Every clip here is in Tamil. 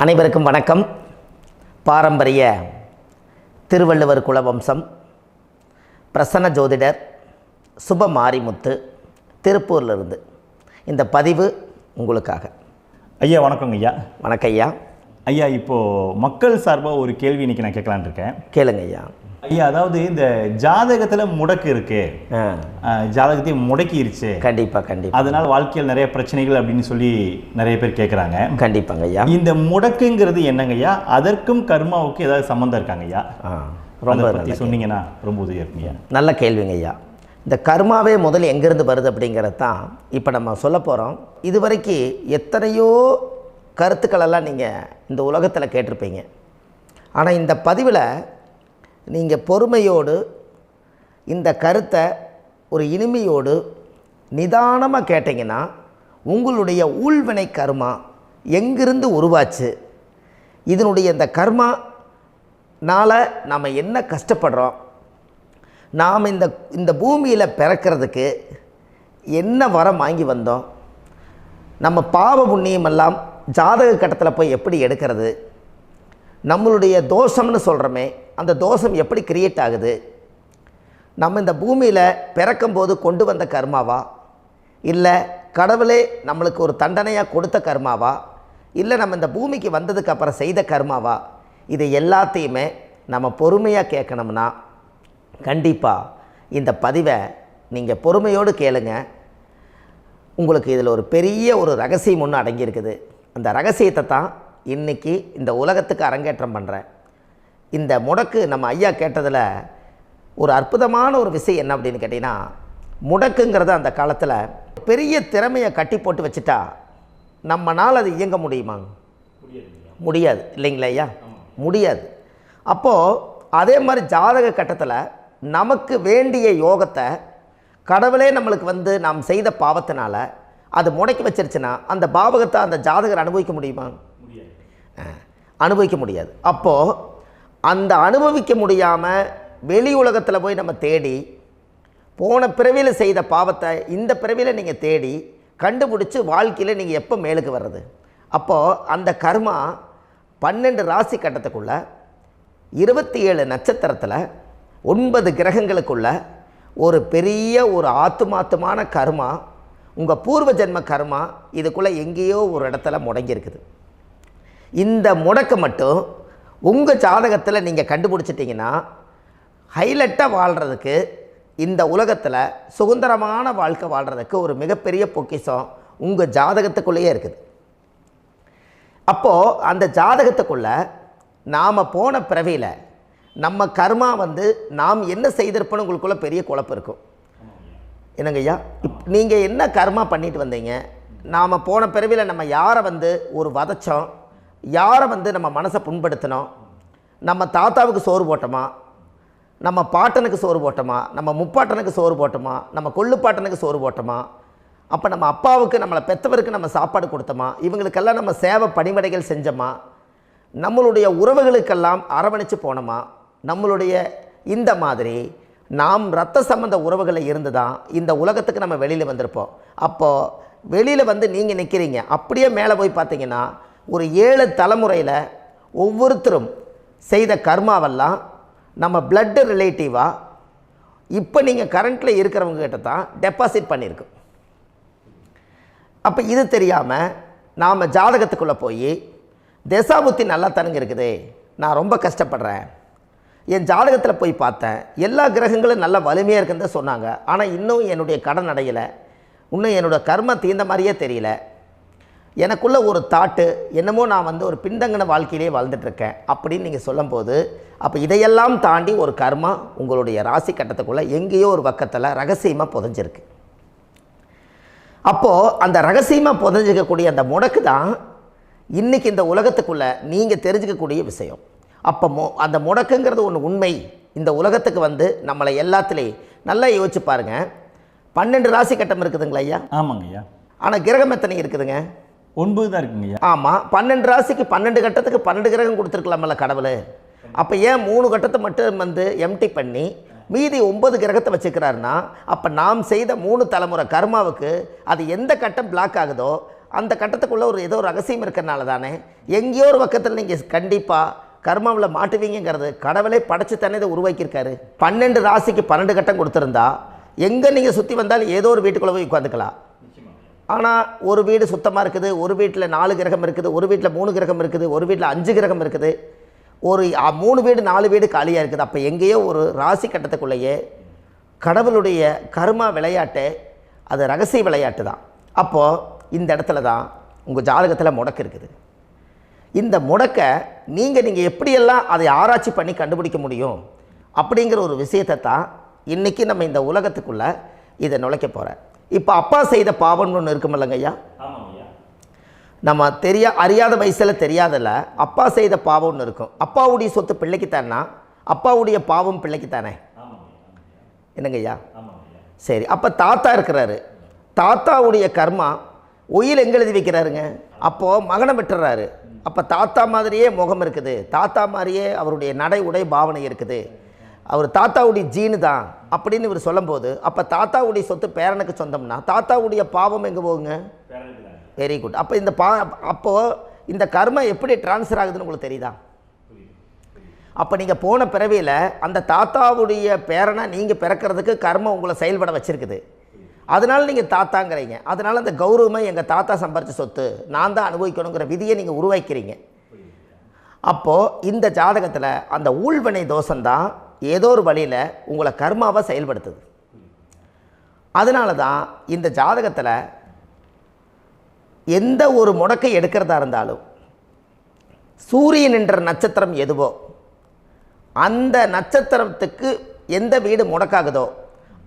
அனைவருக்கும் வணக்கம். பாரம்பரிய திருவள்ளுவர் குலவம்சம் பிரசன்ன ஜோதிடர் சுப மாரிமுத்து திருப்பூரிலிருந்து இந்த பதிவு உங்களுக்காக. ஐயா வணக்கங்க ஐயா. வணக்கம் ஐயா. ஐயா இப்போது மக்கள் சார்பாக ஒரு கேள்வி இன்றைக்கி நான் கேட்கலான் இருக்கேன். கேளுங்க ஐயா. ஐயா, அதாவது இந்த ஜாதகத்தில் முடக்கு இருக்கு, ஜாதகத்தையும் முடக்கிருச்சு, கண்டிப்பாக அதனால் வாழ்க்கையில் நிறைய பிரச்சனைகள் அப்படின்னு சொல்லி நிறைய பேர் கேட்குறாங்க. கண்டிப்பாங்க ஐயா. இந்த முடக்குங்கிறது என்னங்க ஐயா? அதற்கும் கர்மாவுக்கு ஏதாவது சம்மந்தம் இருக்காங்க ஐயா? ரொம்ப பற்றி சொன்னீங்கன்னா ரொம்ப உதவியாக இருக்குங்க. நல்ல கேள்விங்க ஐயா. இந்த கர்மாவே முதல்ல எங்கேருந்து வருது அப்படிங்கிறது தான் இப்போ நம்ம சொல்ல போகிறோம். இதுவரைக்கும் எத்தனையோ கருத்துக்களெல்லாம் நீங்கள் இந்த உலகத்தில் கேட்டிருப்பீங்க. ஆனால் இந்த பதிவில் நீங்கள் பொறுமையோடு இந்த கருத்தை ஒரு இனிமையோடு நிதானமாக கேட்டிங்கன்னா உங்களுடைய ஊழ்வினை கர்மா எங்கிருந்து உருவாச்சு, இதனுடைய இந்த கர்மானால் நாம் என்ன கஷ்டப்படுறோம், நாம் இந்த பூமியில் பிறக்கிறதுக்கு என்ன வரம் வாங்கி வந்தோம், நம்ம பாவ புண்ணியமெல்லாம் ஜாதக கட்டத்தில் போய் எப்படி எடுக்கிறது, நம்மளுடைய தோஷம்னு சொல்கிறோமே அந்த தோஷம் எப்படி கிரியேட் ஆகுது, நம்ம இந்த பூமியில் பிறக்கும்போது கொண்டு வந்த கர்மாவா, இல்லை கடவுளே நம்மளுக்கு ஒரு தண்டனையாக கொடுத்த கர்மாவா, இல்லை நம்ம இந்த பூமிக்கு வந்ததுக்கு அப்புறம் செய்த கர்மாவா, இது எல்லாத்தையுமே நம்ம பொறுமையாக கேட்கணும்னா கண்டிப்பாக இந்த பதிவை நீங்கள் பொறுமையோடு கேளுங்க. உங்களுக்கு இதில் ஒரு பெரிய ஒரு ரகசியம் ஒன்று அடங்கியிருக்குது. அந்த ரகசியத்தை தான் இன்றைக்கி இந்த உலகத்துக்கு அரங்கேற்றம் பண்ணுறேன். இந்த முடக்கு நம்ம ஐயா கேட்டதில் ஒரு அற்புதமான ஒரு விஷயம் என்ன அப்படின்னு கேட்டிங்கன்னா, முடக்குங்கிறது அந்த காலத்தில் பெரிய திறமையை கட்டி போட்டு வச்சுட்டா நம்மனால் அது இயங்க முடியுமாங்க? முடியாது இல்லைங்களா ஐயா? முடியாது. அப்போது அதே மாதிரி ஜாதக கட்டத்தில் நமக்கு வேண்டிய யோகத்தை கடவுளே நம்மளுக்கு நாம் செய்த பாவத்தினால அது முடக்கி வச்சிருச்சுன்னா அந்த பாவகத்தை அந்த ஜாதகர் அனுபவிக்க முடியுமா? அனுபவிக்க முடியாது. அப்போது அந்த அனுபவிக்க முடியாமல் வெளி உலகத்தில் போய் நம்ம தேடி போன பிறவியில் செய்த பாவத்தை இந்த பிறவியில் நீங்கள் தேடி கண்டுபிடிச்சி வாழ்க்கையில் நீங்கள் எப்போ மேலுக்கு வர்றது? அப்போது அந்த கர்மா 12 ராசி கட்டத்துக்குள்ள 27 நட்சத்திரத்தில் 9 கிரகங்களுக்குள்ள ஒரு பெரிய ஒரு ஆத்துமாத்துமான கர்மா, உங்கள் பூர்வ ஜென்ம கர்மா இதுக்குள்ளே எங்கேயோ ஒரு இடத்துல முடங்கியிருக்குது. இந்த முடக்க மட்டும் உங்கள் ஜாதகத்தில் நீங்கள் கண்டுபிடிச்சிட்டிங்கன்னா ஹைலைட்டாக வாழ்கிறதுக்கு, இந்த உலகத்தில் சுதந்திரமான வாழ்க்கை வாழ்கிறதுக்கு ஒரு மிகப்பெரிய பொக்கிஷம் உங்கள் ஜாதகத்துக்குள்ளேயே இருக்குது. அப்போது அந்த ஜாதகத்துக்குள்ளே நாம் போன பிறவியில் நம்ம கர்மா நாம் என்ன செய்திருப்போன்னு உங்களுக்குள்ளே பெரிய குழப்பம் இருக்கும். என்னங்க ஐயா, நீங்கள் என்ன கர்மா பண்ணிட்டு வந்தீங்க, நாம் போன பிறவியில் நம்ம யாரை ஒரு வதச்சோம், யாரை நம்ம மனசை புண்படுத்தினோம், நம்ம தாத்தாவுக்கு சோறு போட்டோமா, நம்ம பாட்டனுக்கு சோறு போட்டோமா, நம்ம முப்பாட்டனுக்கு சோறு போட்டோமா, நம்ம கொள்ளுப்பாட்டனுக்கு சோறு போட்டோமா, அப்போ நம்ம அப்பாவுக்கு நம்மளை பெற்றவருக்கு நம்ம சாப்பாடு கொடுத்தோமா, இவங்களுக்கெல்லாம் நம்ம சேவை பணிமடைகள் செஞ்சோமா, நம்மளுடைய உறவுகளுக்கெல்லாம் அரவணைச்சு போனோமா, நம்மளுடைய இந்த மாதிரி நாம் இரத்த சம்பந்த உறவுகளை இருந்து தான் இந்த உலகத்துக்கு நம்ம வெளியில் வந்திருப்போம். அப்போது வெளியில் நீங்கள் நிற்கிறீங்க, அப்படியே மேலே போய் பார்த்தீங்கன்னா ஒரு 7 தலைமுறையில் ஒவ்வொருத்தரும் செய்த கர்மாவெல்லாம் நம்ம பிளட்டு ரிலேட்டிவாக இப்போ நீங்கள் கரண்ட்டில் இருக்கிறவங்க கிட்ட தான் டெபாசிட் பண்ணியிருக்கோம். அப்போ இது தெரியாமல் நாம் ஜாதகத்துக்குள்ளே போய் தசாபுத்தி நல்லா தனுங்க இருக்குது, நான் ரொம்ப கஷ்டப்படுறேன், என் ஜாதகத்தில் போய் பார்த்தேன் எல்லா கிரகங்களும் நல்ல வலிமையாக இருக்குன்னு தான் சொன்னாங்க, ஆனால் இன்னும் என்னுடைய கடன் அடையலை, இன்னும் என்னோடய கர்ம தீர்ந்த மாதிரியே தெரியல, எனக்குள்ளே ஒரு தாட்டு என்னமோ நான் ஒரு பின்தங்கின வாழ்க்கையிலே வாழ்ந்துட்டுருக்கேன் அப்படின்னு நீங்கள் சொல்லும்போது, அப்போ இதையெல்லாம் தாண்டி ஒரு கர்மா உங்களுடைய ராசி கட்டத்துக்குள்ளே எங்கேயோ ஒரு பக்கத்தில் ரகசியமாக புதைஞ்சிருக்கு. அப்போது அந்த ரகசியமாக புதைஞ்சிக்கக்கூடிய அந்த முடக்கு தான் இன்றைக்கி இந்த உலகத்துக்குள்ளே நீங்கள் தெரிஞ்சுக்கக்கூடிய விஷயம். அப்போ அந்த முடக்குங்கிறது ஒன்று உண்மை. இந்த உலகத்துக்கு நம்மளை எல்லாத்துலேயும் நல்லா யோசிச்சு பாருங்கள். 12 ராசி கட்டம் இருக்குதுங்களா ஐயா? ஆமாங்க ஐயா. ஆனால் கிரகம் எத்தனை இருக்குதுங்க? 9 தான் இருக்குங்க ஐயா. ஆமாம், 12 ராசிக்கு 12 கட்டத்துக்கு 12 கிரகம் கொடுத்துருக்கலாமல்ல கடவுள். அப்போ ஏன் 3 கட்டத்தை மட்டும் எம்டி பண்ணி மீதி 9 கிரகத்தை வச்சுக்கிறாருன்னா, அப்போ நாம் செய்த 3 தலைமுறை கர்மாவுக்கு அது எந்த கட்டம் பிளாக் ஆகுதோ அந்த கட்டத்துக்குள்ளே ஏதோ ஒரு ரகசியம் இருக்கிறனால தானே எங்கேயோ ஒரு பக்கத்தில் நீங்கள் கண்டிப்பாக கர்மாவில் மாட்டுவீங்கிறது கடவுளே படைச்சு தானே இதை உருவாக்கியிருக்காரு. 12 ராசிக்கு 12 கட்டம் கொடுத்துருந்தா எங்கே நீங்கள் சுற்றி வந்தாலும் ஏதோ ஒரு வீட்டுக்குள்ளே போய் உட்காந்துக்கலாம். ஆனால் ஒரு வீடு சுத்தமாக இருக்குது, ஒரு வீட்டில் 4 கிரகம் இருக்குது, ஒரு வீட்டில் 3 கிரகம் இருக்குது, ஒரு வீட்டில் 5 கிரகம் இருக்குது, ஒரு 3 வீடு 4 வீடு காலியாக இருக்குது. அப்போ எங்கேயோ ஒரு ராசி கட்டத்துக்குள்ளேயே கடவுளுடைய கர்மா விளையாட்டு, அது ரகசிய விளையாட்டு தான். அப்போது இந்த இடத்துல தான் உங்கள் ஜாதகத்தில் முடக்கு இருக்குது. இந்த முடக்கை நீங்கள் எப்படியெல்லாம் அதை ஆராய்ச்சி பண்ணி கண்டுபிடிக்க முடியும் அப்படிங்கிற ஒரு விஷயத்தை தான் இன்றைக்கி நம்ம இந்த உலகத்துக்குள்ளே இதை நுழைக்க போகிறேன். இப்போ அப்பா செய்த பாவம்னு ஒன்று இருக்குமில்லங்க ஐயா, நம்ம அறியாத வயசில் தெரியாதில்ல, அப்பா செய்த பாவம்னு இருக்கும். அப்பாவுடைய சொத்து பிள்ளைக்குத்தானா, அப்பாவுடைய பாவம் பிள்ளைக்குத்தானே, என்னங்க ஐயா? சரி, அப்போ தாத்தா இருக்கிறாரு, தாத்தாவுடைய கர்மா உயிர் எங்கே எழுதி வைக்கிறாருங்க? அப்போது மகனை விட்டுறாரு. அப்போ தாத்தா மாதிரியே முகம் இருக்குது, தாத்தா மாதிரியே அவருடைய நடை உடை பாவனை இருக்குது, அவர் தாத்தாவுடைய ஜீனு தான் அப்படின்னு இவர் சொல்லும்போது, அப்போ தாத்தாவுடைய சொத்து பேரனுக்கு சொந்தம்னா தாத்தாவுடைய பாவம் எங்கே போகுங்க? Very good. அப்போ அப்போது இந்த கர்மா எப்படி டிரான்ஸ்ஃபர் ஆகுதுன்னு உங்களுக்கு தெரியுதா? அப்போ நீங்கள் போன பிறவியில் அந்த தாத்தாவுடைய பேரனை நீங்கள் பிறக்கிறதுக்கு கர்மம் உங்களை செயல்பட வச்சுருக்குது. அதனால் நீங்கள் தாத்தாங்கிறீங்க. அதனால் அந்த கௌரவமாக எங்கள் தாத்தா சம்பாரித்த சொத்து நான் தான் அனுபவிக்கணுங்கிற விதியை நீங்கள் உருவாக்கிறீங்க. அப்போது இந்த ஜாதகத்தில் அந்த ஊழ்வினை தோஷந்தான் ஏதோ ஒரு வழியில் உங்களை கர்மாவை செயல்படுத்துது. அதனால தான் இந்த ஜாதகத்தில் எந்த ஒரு முடக்கை எடுக்கிறதா இருந்தாலும் சூரியன் என்ற நட்சத்திரம் எதுவோ அந்த நட்சத்திரத்துக்கு எந்த வீடு முடக்காகுதோ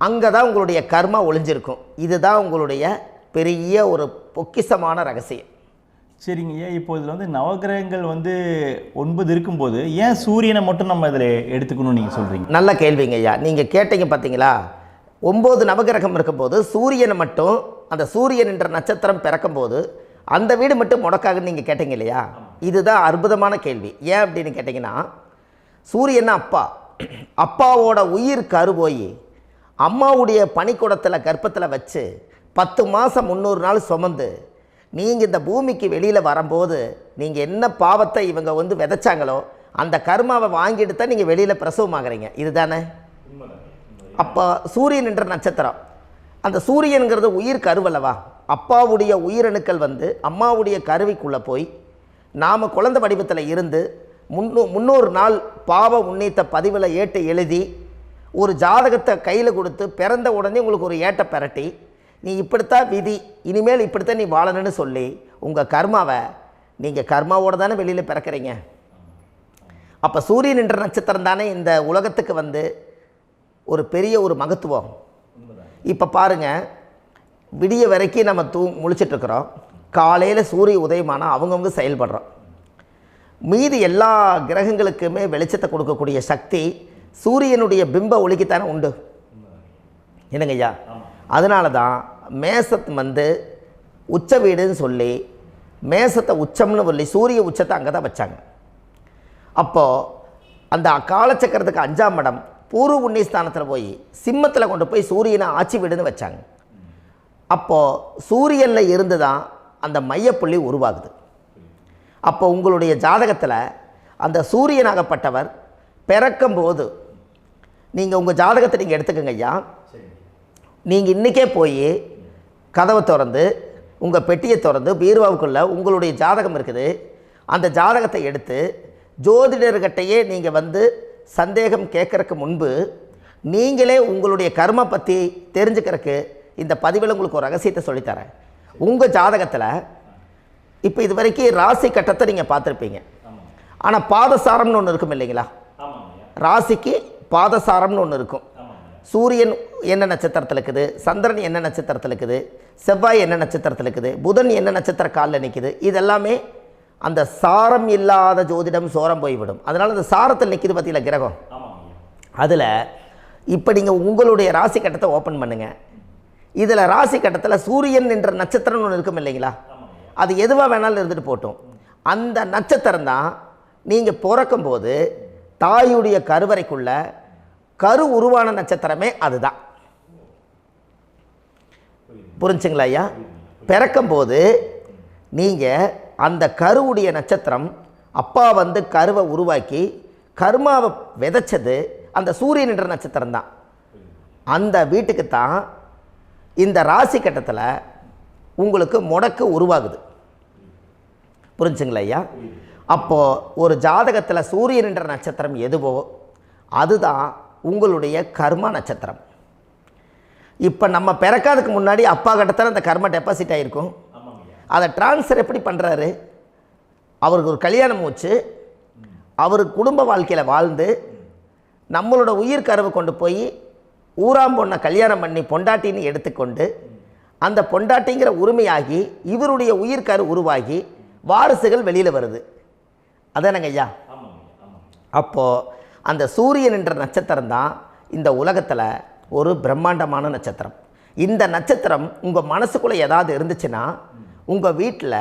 அங்கே தான் உங்களுடைய கர்மா ஒளிஞ்சிருக்கும். இதுதான் உங்களுடைய பெரிய ஒரு பொக்கிஷமான ரகசியம். சரிங்க ஐயா, இப்போ இதில் நவகிரகங்கள் 9 இருக்கும்போது ஏன் சூரியனை மட்டும் நம்ம இதில் எடுத்துக்கணும்னு நீங்கள் சொல்கிறீங்க? நல்ல கேள்விங்க ஐயா. நீங்கள் கேட்டீங்க பார்த்தீங்களா, 9 நவகிரகம் இருக்கும்போது சூரியனை மட்டும், அந்த சூரியன் என்ற நட்சத்திரம் பிறக்கும்போது அந்த வீடு மட்டும் முடக்காகுன்னு நீங்கள் கேட்டீங்க இல்லையா? இதுதான் அற்புதமான கேள்வி. ஏன் அப்படின்னு கேட்டிங்கன்னா, சூரியன்னா அப்பாவோட உயிர் கரு போய் அம்மாவுடைய பனிக்கூடத்தில் கர்ப்பத்தில் வச்சு 10 மாதம் 300 நாள் சுமந்து நீங்கள் இந்த பூமிக்கு வெளியில் வரும்போது நீங்கள் என்ன பாவத்தை இவங்க விதைச்சாங்களோ அந்த கர்மாவை வாங்கிட்டு தான் நீங்கள் வெளியில் பிரசவமாகறீங்க. இதுதானே? அப்போ சூரியன் என்ற நட்சத்திரம், அந்த சூரியனுங்கிறது உயிர் கருவல்லவா, அப்பாவுடைய உயிரணுக்கள் அம்மாவுடைய கருவிக்குள்ளே போய் நாம் குழந்தை வடிவத்தில் இருந்து 300 நாள் பாவ உன்னித்த பதிவில் ஏட்டு எழுதி ஒரு ஜாதகத்தை கையில் கொடுத்து பிறந்த உடனே உங்களுக்கு ஒரு ஏட்டை பெரட்டி நீ இப்படித்தான் விதி, இனிமேல் இப்படித்தான் நீ வாழணும்னு சொல்லி உங்கள் கர்மாவை நீங்கள் கர்மாவோடு தானே வெளியில் பிறக்கிறீங்க. அப்போ சூரியன் என்ற நட்சத்திரம் தானே இந்த உலகத்துக்கு ஒரு பெரிய ஒரு மகத்துவம். இப்போ பாருங்கள், விடிய வரைக்கும் நம்ம முழிச்சிட்ருக்குறோம், காலையில் சூரிய உதயமானால் அவங்கவுங்க செயல்படுறோம். மீதி எல்லா கிரகங்களுக்குமே வெளிச்சத்தை கொடுக்கக்கூடிய சக்தி சூரியனுடைய பிம்ப ஒளிக்குத்தானே உண்டு, என்னங்க ஐயா? அதனால தான் மேசத்து உச்ச வீடுன்னு சொல்லி மேசத்தை உச்சம்னு சொல்லி சூரிய உச்சத்தை அங்கே தான் வச்சாங்க. அப்போது அந்த காலச்சக்கரத்துக்கு 5ஆம் இடம் பூர்வ புண்ணியஸ்தானத்தில் போய் சிம்மத்தில் கொண்டு போய் சூரியனை ஆட்சி வீடுன்னு வச்சாங்க. அப்போது சூரியனில் இருந்து தான் அந்த மையப்புள்ளி உருவாகுது. அப்போ உங்களுடைய ஜாதகத்தில் அந்த சூரியனாகப்பட்டவர் பிறக்கும்போது நீங்கள் உங்கள் ஜாதகத்தை நீங்கள் எடுத்துக்கங்க ஐயா. நீங்கள் இன்றைக்கே போய் கதவை திறந்து உங்கள் பெட்டியை திறந்து பீர்வாவுக்குள்ளே உங்களுடைய ஜாதகம் இருக்குது, அந்த ஜாதகத்தை எடுத்து ஜோதிடர்கிட்டையே நீங்கள் சந்தேகம் கேட்குறக்கு முன்பு நீங்களே உங்களுடைய கர்ம பற்றி தெரிஞ்சுக்கிறதுக்கு இந்த பதிவில் உங்களுக்கு ஒரு ரகசியத்தை சொல்லித்தரேன். உங்கள் ஜாதகத்தில் இப்போ இது வரைக்கும் ராசி கட்டத்தை நீங்கள் பார்த்துருப்பீங்க, ஆனால் பாதசாரம்னு ஒன்று இருக்கும் இல்லைங்களா? ராசிக்கு பாதசாரம்னு ஒன்று இருக்கும். சூரியன் என்ன நட்சத்திரத்தில் இருக்குது, சந்திரன் என்ன நட்சத்திரத்தில் இருக்குது, செவ்வாய் என்ன நட்சத்திரத்தில் இருக்குது, புதன் என்ன நட்சத்திர காலில் நிற்குது, இதெல்லாமே அந்த சாரம் இல்லாத ஜோதிடம் சோரம் போய்விடும். அதனால் அந்த சாரத்தில் நிற்கிது பார்த்தீங்களா கிரகம், அதில் இப்போ நீங்கள் உங்களுடைய ராசி கட்டத்தை ஓப்பன் பண்ணுங்கள். இதில் ராசி கட்டத்தில் சூரியன் என்ற நட்சத்திரம்னு ஒன்று இருக்கும் இல்லைங்களா? அது எதுவாக வேணாலும் இருந்துட்டு போட்டோம். அந்த நட்சத்திரம் தான் நீங்கள் பிறக்கும்போது தாயுடைய கருவறைக்குள்ள கரு உருவான நட்சத்திரமே அதுதான். புரிஞ்சுங்களா ஐயா? பிறக்கும்போது நீங்கள் அந்த கருவுடைய நட்சத்திரம் அப்பா வந்து கருவை உருவாக்கி கர்மாவை விதைச்சது அந்த சூரியன் என்ற நட்சத்திரம் தான். அந்த வீட்டுக்கு தான் இந்த ராசி கட்டத்தில் உங்களுக்கு முடக்கு உருவாகுது. புரிஞ்சுங்களா ஐயா? அப்போது ஒரு ஜாதகத்தில் சூரியன் என்ற நட்சத்திரம் எதுவோ அதுதான் உங்களுடைய கர்மா நட்சத்திரம். இப்போ நம்ம பிறக்காதுக்கு முன்னாடி அப்பா கட்டத்தில் அந்த கர்மா டெபாசிட் ஆகிருக்கும். அதை ட்ரான்ஸ்ஃபர் எப்படி பண்ணுறாரு? அவருக்கு ஒரு கல்யாணம் வச்சு அவர் குடும்ப வாழ்க்கையில் வாழ்ந்து நம்மளோட உயிர் கருவை கொண்டு போய் ஊராம் பொண்ணை கல்யாணம் பண்ணி பொண்டாட்டின்னு எடுத்துக்கொண்டு அந்த பொண்டாட்டிங்கிற உரிமையாகி இவருடைய உயிர் கரு உருவாகி வாரிசுகள் வெளியில் வருது. அதானங்க ஐயா? அப்போது அந்த சூரியன் என்ற நட்சத்திரம் தான் இந்த உலகத்தில் ஒரு பிரம்மாண்டமான நட்சத்திரம். இந்த நட்சத்திரம் உங்கள் மனசுக்குள்ளே ஏதாவது இருந்துச்சுன்னா உங்கள் வீட்டில்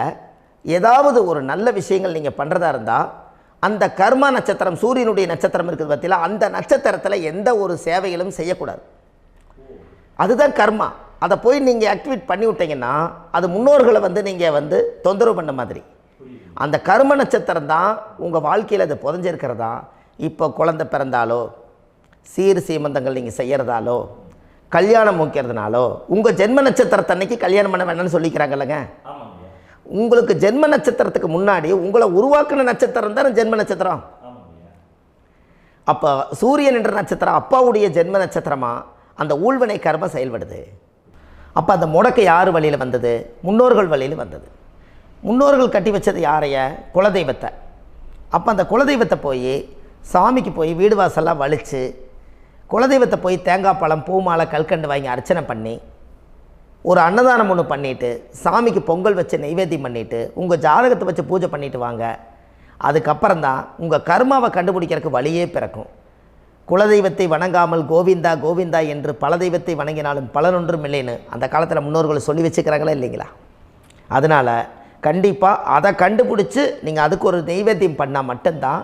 ஏதாவது ஒரு நல்ல விஷயங்கள் நீங்கள் பண்ணுறதா இருந்தால் அந்த கர்மா நட்சத்திரம் சூரியனுடைய நட்சத்திரம் இருக்குது பார்த்தீங்களா, அந்த நட்சத்திரத்தில் எந்த ஒரு சேவைகளும் செய்யக்கூடாது. அதுதான் கர்மா. அதை போய் நீங்கள் ஆக்டிவேட் பண்ணி விட்டீங்கன்னா அது முன்னோர்களை வந்து நீங்கள் வந்து தொந்தரவு பண்ண மாதிரி. அந்த கர்ம நட்சத்திரம் தான் உங்கள் வாழ்க்கையில் அது புதஞ்சிருக்கிறதா. இப்போ குழந்தை பிறந்தாலோ சீர் சீமந்தங்கள் நீங்கள் செய்கிறதாலோ கல்யாணம் முக்கிறதுனாலோ உங்கள் ஜென்ம நட்சத்திரத்தன்னைக்கு கல்யாணம் பண்ண வேண்டாம்னு சொல்லிக்கிறாங்கல்லங்க. உங்களுக்கு ஜென்ம நட்சத்திரத்துக்கு முன்னாடி உங்களை உருவாக்குன நட்சத்திரம் தான் ஜென்ம நட்சத்திரம். அப்போ சூரியன் என்ற நட்சத்திரம் அப்பாவுடைய ஜென்ம நட்சத்திரமாக அந்த ஊழ்வினை கர்மம் செயல்படுது. அப்போ அந்த முடக்கு யார் வழியில் வந்தது? முன்னோர்கள் வழியில் வந்தது. முன்னோர்கள் கட்டி வச்சது யாரைய? குலதெய்வத்தை. அப்போ அந்த குலதெய்வத்தை போய் சாமிக்கு போய் வீடு வாசல்லாம் வலித்து குலதெய்வத்தை போய் தேங்காய் பழம் பூ மாலை கல்கண்டு வாங்கி அர்ச்சனை பண்ணி ஒரு அன்னதானம் ஒன்று பண்ணிவிட்டு சாமிக்கு பொங்கல் வச்சு நைவேத்தியம் பண்ணிவிட்டு உங்கள் ஜாதகத்தை வச்சு பூஜை பண்ணிவிட்டு வாங்க. அதுக்கப்புறம் தான் உங்கள் கர்மாவை கண்டுபிடிக்கிறதுக்கு வழியே பிறக்கும். குலதெய்வத்தை வணங்காமல் கோவிந்தா கோவிந்தா என்று பல தெய்வத்தை வணங்கினாலும் பலனொன்றும் இல்லைன்னு அந்த காலத்தில் முன்னோர்கள் சொல்லி வச்சுக்கிறாங்களா இல்லைங்களா? அதனால் கண்டிப்பாக அதை கண்டுபிடிச்சி நீங்கள் அதுக்கு ஒரு நைவேத்தியம் பண்ணால் மட்டும்தான்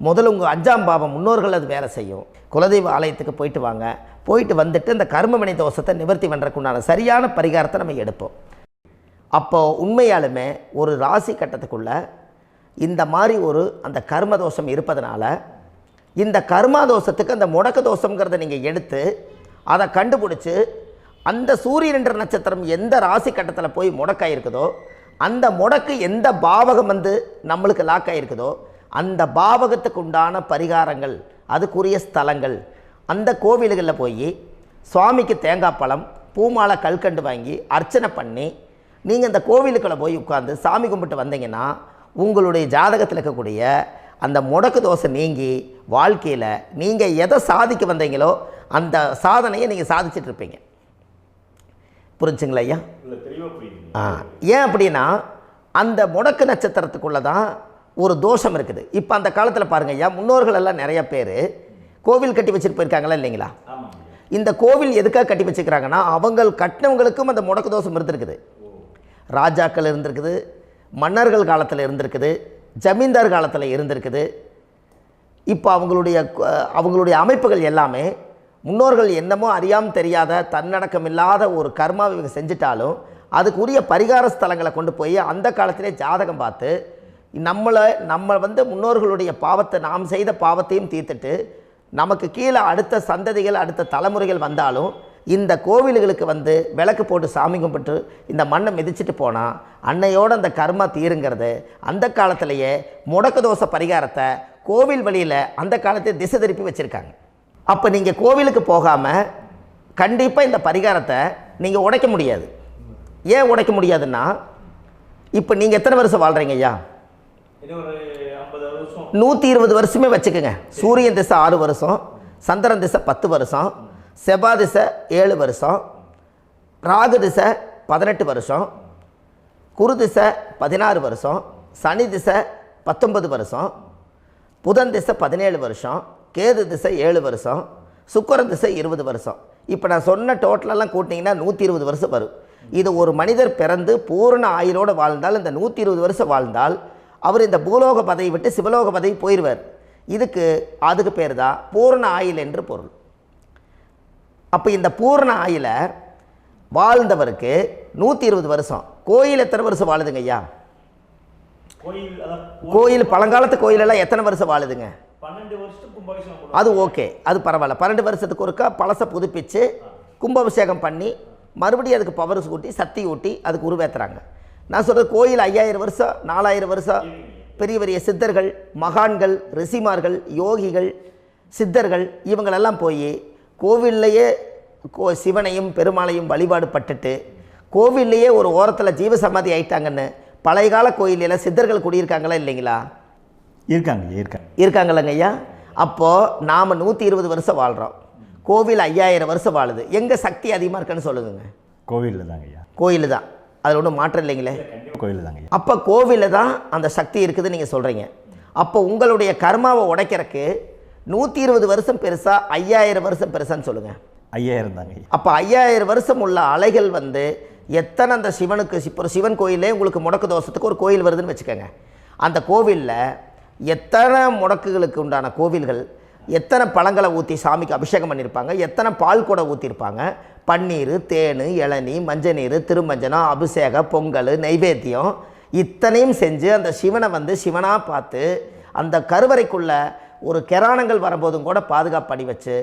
முதல்ல உங்கள் 5ஆம் பாவம் முன்னோர்கள் அது வேலை செய்யும். குலதெய்வ ஆலயத்துக்கு போயிட்டு வாங்க. போயிட்டு வந்துட்டு இந்த கர்மவினை தோஷத்தை நிவர்த்தி பண்ணுறதுக்குண்டான சரியான பரிகாரத்தை நம்ம எடுப்போம். அப்போது உண்மையாலுமே ஒரு ராசி கட்டத்துக்குள்ளே இந்த மாதிரி ஒரு அந்த கர்ம தோஷம் இருப்பதனால இந்த கர்மா தோஷத்துக்கு அந்த முடக்க தோஷங்கிறத நீங்கள் எடுத்து அதை கண்டுபிடிச்சி அந்த சூரியன் என்ற நட்சத்திரம் எந்த ராசி கட்டத்தில் போய் முடக்காயிருக்குதோ அந்த முடக்கு எந்த பாவகம் வந்து நம்மளுக்கு லாக் ஆகிருக்குதோ அந்த பாவகத்துக்கு உண்டான பரிகாரங்கள் அதுக்குரிய ஸ்தலங்கள் அந்த கோவில்களில் போய் சுவாமிக்கு தேங்காய் பழம் பூமாலை கல்கண்டு வாங்கி அர்ச்சனை பண்ணி நீங்கள் அந்த கோவிலுக்குள்ளே போய் உட்காந்து சாமி கும்பிட்டு வந்தீங்கன்னா உங்களுடைய ஜாதகத்தில் இருக்கக்கூடிய அந்த முடக்கு தோசை நீங்கி வாழ்க்கையில் நீங்கள் எதை சாதிக்க வந்தீங்களோ அந்த சாதனையை நீங்கள் சாதிச்சிட்ருப்பீங்க. புரிஞ்சுங்களா ஐயா? ஏன் அப்படின்னா அந்த முடக்கு நட்சத்திரத்துக்குள்ளே தான் ஒரு தோஷம் இருக்குது. இப்போ அந்த காலத்தில் பாருங்கள் ஐயா, முன்னோர்கள் எல்லாம் நிறைய பேர் கோவில் கட்டி வச்சுட்டு போயிருக்காங்களா இல்லைங்களா? இந்த கோவில் எதுக்காக கட்டி வச்சுக்கிறாங்கன்னா அவங்க கட்டினவங்களுக்கும் அந்த முடக்கு தோஷம் இருந்திருக்குது. ராஜாக்கள் இருந்திருக்குது, மன்னர்கள் காலத்தில் இருந்திருக்குது, ஜமீன்தார் காலத்தில் இருந்திருக்குது. இப்போ அவங்களுடைய அமைப்புகள் எல்லாமே முன்னோர்கள் என்னமோ அறியாமல் தெரியாத தன்னடக்கம் இல்லாத ஒரு கர்மாவை இவங்க செஞ்சிட்டாலும் அதுக்குரிய பரிகார ஸ்தலங்களை கொண்டு போய் அந்த காலத்திலே ஜாதகம் பார்த்து நம்ம வந்து முன்னோர்களுடைய பாவத்தை நாம் செய்த பாவத்தையும் தீர்த்துட்டு நமக்கு கீழே அடுத்த சந்ததிகள் அடுத்த தலைமுறைகள் வந்தாலும் இந்த கோவில்களுக்கு வந்து விளக்கு போட்டு சாமி கும்பிட்டு இந்த மண்ணை மிதிச்சுட்டு போனால் அன்னையோடு அந்த கர்மா தீருங்கிறது அந்த காலத்திலேயே முடக்க தோஷ பரிகாரத்தை கோவில் வழியில் அந்த காலத்தை திசை திருப்பி வச்சுருக்காங்க. அப்போ நீங்கள் கோவிலுக்கு போகாமல் கண்டிப்பாக இந்த பரிகாரத்தை நீங்கள் உடைக்க முடியாது. ஏன் உடைக்க முடியாதுன்னா இப்போ நீங்கள் எத்தனை வருஷம் வாழ்கிறீங்க ஐயா? 120 வருஷமே வச்சுக்கோங்க. சூரியன் திசை 6 வருஷம், சந்திரன் திசை 10 வருஷம், செவ்வாய் திசை 7 வருஷம், ராகு திசை 18 வருஷம், குரு திசை 16 வருஷம், சனி திசை 19 வருஷம், புதன் திசை 17 வருஷம், கேது திசை 7 வருஷம், சுக்கிரன் திசை 20 வருஷம். இப்போ நான் சொன்ன டோட்டலெல்லாம் கூட்டிங்கன்னா 120 வருஷம் வரும். இது ஒரு மனிதர் பிறந்து பூரண ஆயுளோடு வாழ்ந்தால் இந்த 120 வருஷம் வாழ்ந்தால் அவர் இந்த பூலோக பதவி விட்டு சிவலோக பதவி போயிடுவார். அதுக்கு பேர் தான் பூரண ஆயுள் என்று பொருள். அப்போ இந்த பூரண ஆயுளை வாழ்ந்தவருக்கு 120 வருஷம். கோயில் எத்தனை வருஷம் வாழுதுங்க ஐயா? கோயில் பழங்காலத்து கோயிலெல்லாம் எத்தனை வருஷம் வாழுதுங்க? 12 வருஷத்துக்கு கும்பாபிஷேகம். அது ஓகே, அது பரவாயில்ல. 12 வருஷத்துக்கு ஒருக்கா பழசை புதுப்பிச்சு கும்பாபிஷேகம் பண்ணி மறுபடியும் அதுக்கு பவர் ஊட்டி சக்தி ஊட்டி அதுக்கு உருவேற்றுறாங்க. நான் சொல்கிறது கோயில் 5000 வருஷம் 4000 வருஷம் பெரிய பெரிய சித்தர்கள், மகான்கள், ரிஷிமார்கள், யோகிகள், சித்தர்கள் இவங்களெல்லாம் போய் கோவில்லையே சிவனையும் பெருமாளையும் வழிபாடு பட்டுட்டு கோவில்லையே ஒரு ஓரத்தில் ஜீவசமாதி ஆயிட்டாங்கன்னு பழைய கால கோயிலில் சித்தர்கள் குடியிருக்காங்களா இல்லைங்களா? இருக்காங்கல்லங்க ஐயா. அப்போது நாம் 120 வருஷம் வாழ்கிறோம், கோவில் 5000 வருஷம் வாழுது. எங்கே சக்தி அதிகமாக இருக்குன்னு சொல்லுங்க? கோவிலில் தாங்க ஐயா. கோயில் தான், அதில் ஒன்றும் மாற்றம் இல்லைங்களே. கோயில் தாங்க. அப்போ கோவிலில் தான் அந்த சக்தி இருக்குதுன்னு நீங்கள் சொல்கிறீங்க. அப்போ உங்களுடைய கர்மாவை உடைக்கிறதுக்கு 120 வருஷம் பெருசா 5000 வருஷம் பெருசான்னு சொல்லுங்கள்? 5000 தாங்க. அப்போ 5000 வருஷம் உள்ள அலைகள் வந்து எத்தனை அந்த சிவனுக்கு இப்போ சிவன் கோயிலே உங்களுக்கு முடக்கு தோஷத்துக்கு ஒரு கோயில் வருதுன்னு வச்சுக்கோங்க. அந்த கோவிலில் எத்தனை முடக்குகளுக்கு உண்டான கோவில்கள், எத்தனை பழங்களை ஊற்றி சாமிக்கு அபிஷேகம் பண்ணியிருப்பாங்க, எத்தனை பால் கூட ஊற்றிருப்பாங்க, பன்னீர், தேன், இளநீ, மஞ்சள் நீர், திருமஞ்சனம், அபிஷேகம், பொங்கல், நைவேத்தியம் இத்தனையும் செஞ்சு அந்த சிவனை வந்து சிவனாக பார்த்து அந்த கருவறைக்குள்ள ஒரு கிராணங்கள் வரும்போதும் கூட பாதுகாப்பு பண்ணி வச்சு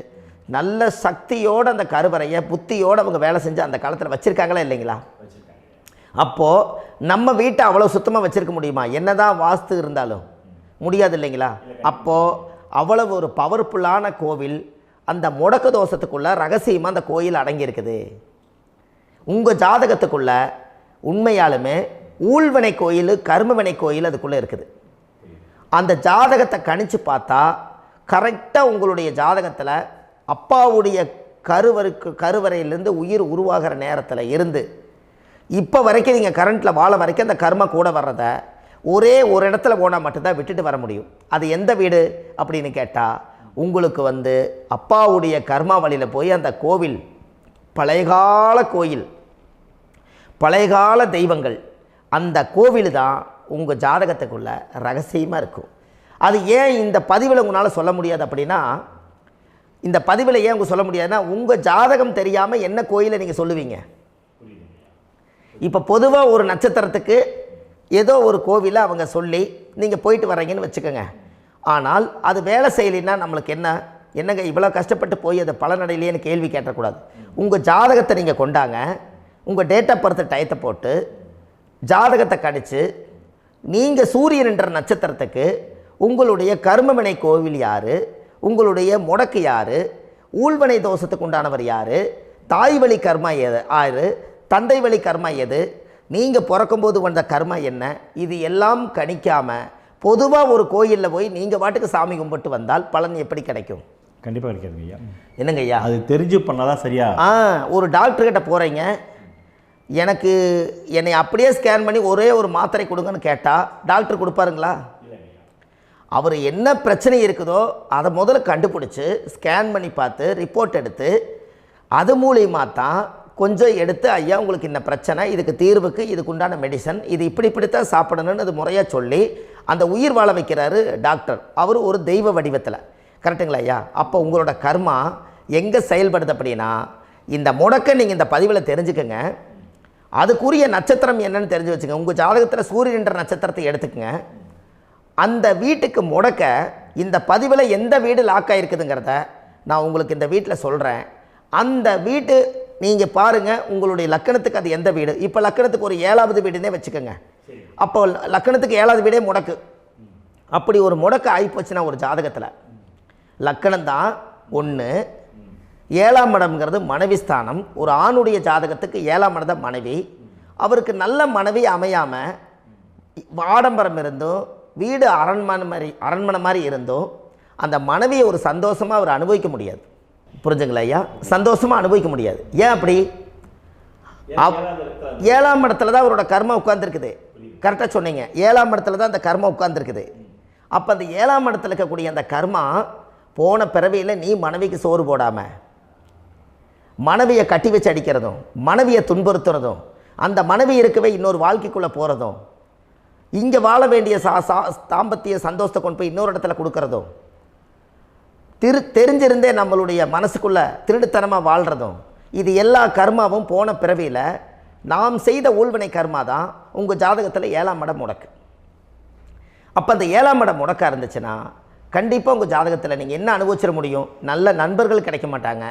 நல்ல சக்தியோடு அந்த கருவறையை புத்தியோடு அவங்க வேலை செஞ்சு அந்த காலத்தில் வச்சுருக்காங்களா இல்லைங்களா? அப்போது நம்ம வீட்டை அவ்வளோ சுத்தமாக வச்சுருக்க முடியுமா? என்னதான் வாஸ்து இருந்தாலும் முடியாது இல்லைங்களா? அப்போது அவ்வளவு ஒரு பவர்ஃபுல்லான கோவில் அந்த முடக்கு தோஷத்துக்குள்ளே ரகசியமாக அந்த கோயில் அடங்கியிருக்குது. உங்கள் ஜாதகத்துக்குள்ளே உண்மையாலுமே ஊழ்வினை கோயில், கர்மவினை கோயில் அதுக்குள்ளே இருக்குது. அந்த ஜாதகத்தை கணிச்சு பார்த்தா கரெக்டாக உங்களுடைய ஜாதகத்தில் அப்பாவுடைய கருவறையிலேருந்து உயிர் உருவாகிற நேரத்தில் இருந்து இப்போ வரைக்கும் நீங்கள் கரண்ட்டில் வாழ வரைக்கும் அந்த கர்ம கூட வர்றதை ஒரே ஒரு இடத்துல போனால் மட்டும்தான் விட்டுட்டு வர முடியும். அது எந்த வீடு அப்படின்னு கேட்டால் உங்களுக்கு வந்து அப்பாவுடைய கர்மா வழியில் போய் அந்த கோவில் பழையகால கோயில், பழையகால தெய்வங்கள், அந்த கோவில் தான் உங்கள் ஜாதகத்துக்குள்ள ரகசியமாக இருக்கும். அது ஏன் இந்த பதிவில் உங்களால் சொல்ல முடியாது அப்படின்னா, இந்த பதிவில் ஏன் உங்க சொல்ல முடியாதுன்னா உங்கள் ஜாதகம் தெரியாமல் என்ன கோயிலை நீங்கள் சொல்லுவீங்க? இப்போ பொதுவாக ஒரு நட்சத்திரத்துக்கு ஏதோ ஒரு கோவிலை அவங்க சொல்லி நீங்கள் போயிட்டு வர்றீங்கன்னு வச்சுக்கோங்க. ஆனால் அது வேலை செய்யலைன்னா நம்மளுக்கு என்னங்க இவ்வளோ கஷ்டப்பட்டு போய் அதை பலனடையிலேன்னு கேள்வி கேட்டக்கூடாது. உங்கள் ஜாதகத்தை நீங்கள் கொண்டாங்க, உங்கள் டேட் ஆஃப் பர்த் டயத்தை போட்டு ஜாதகத்தை கணிச்சு நீங்கள் சூரியன் என்ற நட்சத்திரத்துக்கு உங்களுடைய கர்மவினை கோவில் யார், உங்களுடைய முடக்கு யார், ஊழ்வனை தோஷத்துக்கு உண்டானவர் யார், தாய் வழி கர்மா யார், தந்தை வழி கர்மா எது, நீங்கள் பிறக்கும்போது வந்த கர்மா என்ன, இது எல்லாம் கணிக்காமல் பொதுவாக ஒரு கோயிலில் போய் நீங்கள் பாட்டுக்கு சாமி கும்பிட்டு வந்தால் பலன் எப்படி கிடைக்கும்? கண்டிப்பாக கிடைக்காதுங்க ஐயா. என்னங்க ஐயா? அது தெரிஞ்சு பண்ணாதான் சரியா? ஒரு டாக்டர்கிட்ட போகிறீங்க, என்னை அப்படியே ஸ்கேன் பண்ணி ஒரே ஒரு மாத்திரை கொடுங்கன்னு கேட்டால் டாக்டர் கொடுப்பாருங்களா? அவர் என்ன பிரச்சனை இருக்குதோ அதை முதல்ல கண்டுபிடிச்சி ஸ்கேன் பண்ணி பார்த்து ரிப்போர்ட் எடுத்து அது மூலியமாக தான் கொஞ்சம் எடுத்து ஐயா உங்களுக்கு இந்த பிரச்சனை, இதுக்கு தீர்வுக்கு இதுக்குண்டான மெடிசன், இது இப்படித்தான் சாப்பிடணும்னு அது முறையாக சொல்லி அந்த உயிர் வாழ வைக்கிறாரு டாக்டர். அவர் ஒரு தெய்வ வடிவத்தில். கரெக்டுங்களா ஐயா? அப்போ உங்களோட கர்மா எங்கே செயல்படுது அப்படின்னா இந்த முடக்க நீங்கள் இந்த பதிவில் தெரிஞ்சுக்கங்க. அதுக்குரிய நட்சத்திரம் என்னன்னு தெரிஞ்சு வச்சுங்க. உங்கள் ஜாதகத்தில் சூரியன் என்ற நட்சத்திரத்தை எடுத்துக்கங்க. அந்த வீட்டுக்கு முடக்க இந்த பதிவில் எந்த வீடு லாக் ஆகிருக்குதுங்கிறத நான் உங்களுக்கு இந்த வீட்டில் சொல்கிறேன். அந்த வீட்டு நீங்கள் பாருங்கள், உங்களுடைய லக்கணத்துக்கு அது எந்த வீடு. இப்போ லக்கணத்துக்கு ஒரு 7வது வீடுன்னே வச்சுக்கோங்க. அப்போ லக்கணத்துக்கு 7வது வீடே முடக்கு. அப்படி ஒரு முடக்கு ஆகிப்போச்சுன்னா ஒரு ஜாதகத்தில் லக்கணம் தான் 1, 7ஆம் இடம்ங்கிறது மனைவி ஸ்தானம். ஒரு ஆணுடைய ஜாதகத்துக்கு 7ஆம் இடம் தான் மனைவி. அவருக்கு நல்ல மனைவி அமையாமல் ஆடம்பரம் இருந்தும் வீடு அரண்மனை மாதிரி இருந்தும் அந்த மனைவியை ஒரு சந்தோஷமாக அவர் அனுபவிக்க முடியாது. புரிஞ்சுங்களா ஐயா? சந்தோஷமாக அனுபவிக்க முடியாது. ஏன் அப்படி? 7ஆம் இடத்துல தான் அவரோட கர்மா உட்கார்ந்துருக்குது. கரெக்டாக சொன்னீங்க. 7ஆம் இடத்துல தான் அந்த கர்மா உட்கார்ந்துருக்குது. அப்போ அந்த 7ஆம் இடத்துல இருக்கக்கூடிய அந்த கர்மா போன பிறவியில் நீ மனைவிக்கு சோறு போடாமல் மனைவியை கட்டி வச்சு அடிக்கிறதும், மனைவியை துன்புறுத்துறதும், அந்த மனைவி இருக்கவே இன்னொரு வாழ்க்கைக்குள்ளே போகிறதும், இங்கே வாழ வேண்டிய தாம்பத்திய சந்தோஷத்தை கொண்டு போய் இன்னொரு இடத்துல கொடுக்கறதும், தெரிஞ்சிருந்தே நம்மளுடைய மனசுக்குள்ளே திருடுத்தனமாக வாழ்கிறதும், இது எல்லா கர்மாவும் போன பிறவியில் நாம் செய்த ஊழ்வினை கர்மா தான் உங்கள் ஜாதகத்தில் 7ஆம் இடம் முடக்கு. அப்போ அந்த 7ஆம் இடம் முடக்கா இருந்துச்சுன்னா கண்டிப்பாக உங்கள் ஜாதகத்தில் நீங்கள் என்ன அனுபவிச்சிட முடியும்? நல்ல நண்பர்கள் கிடைக்க மாட்டாங்க,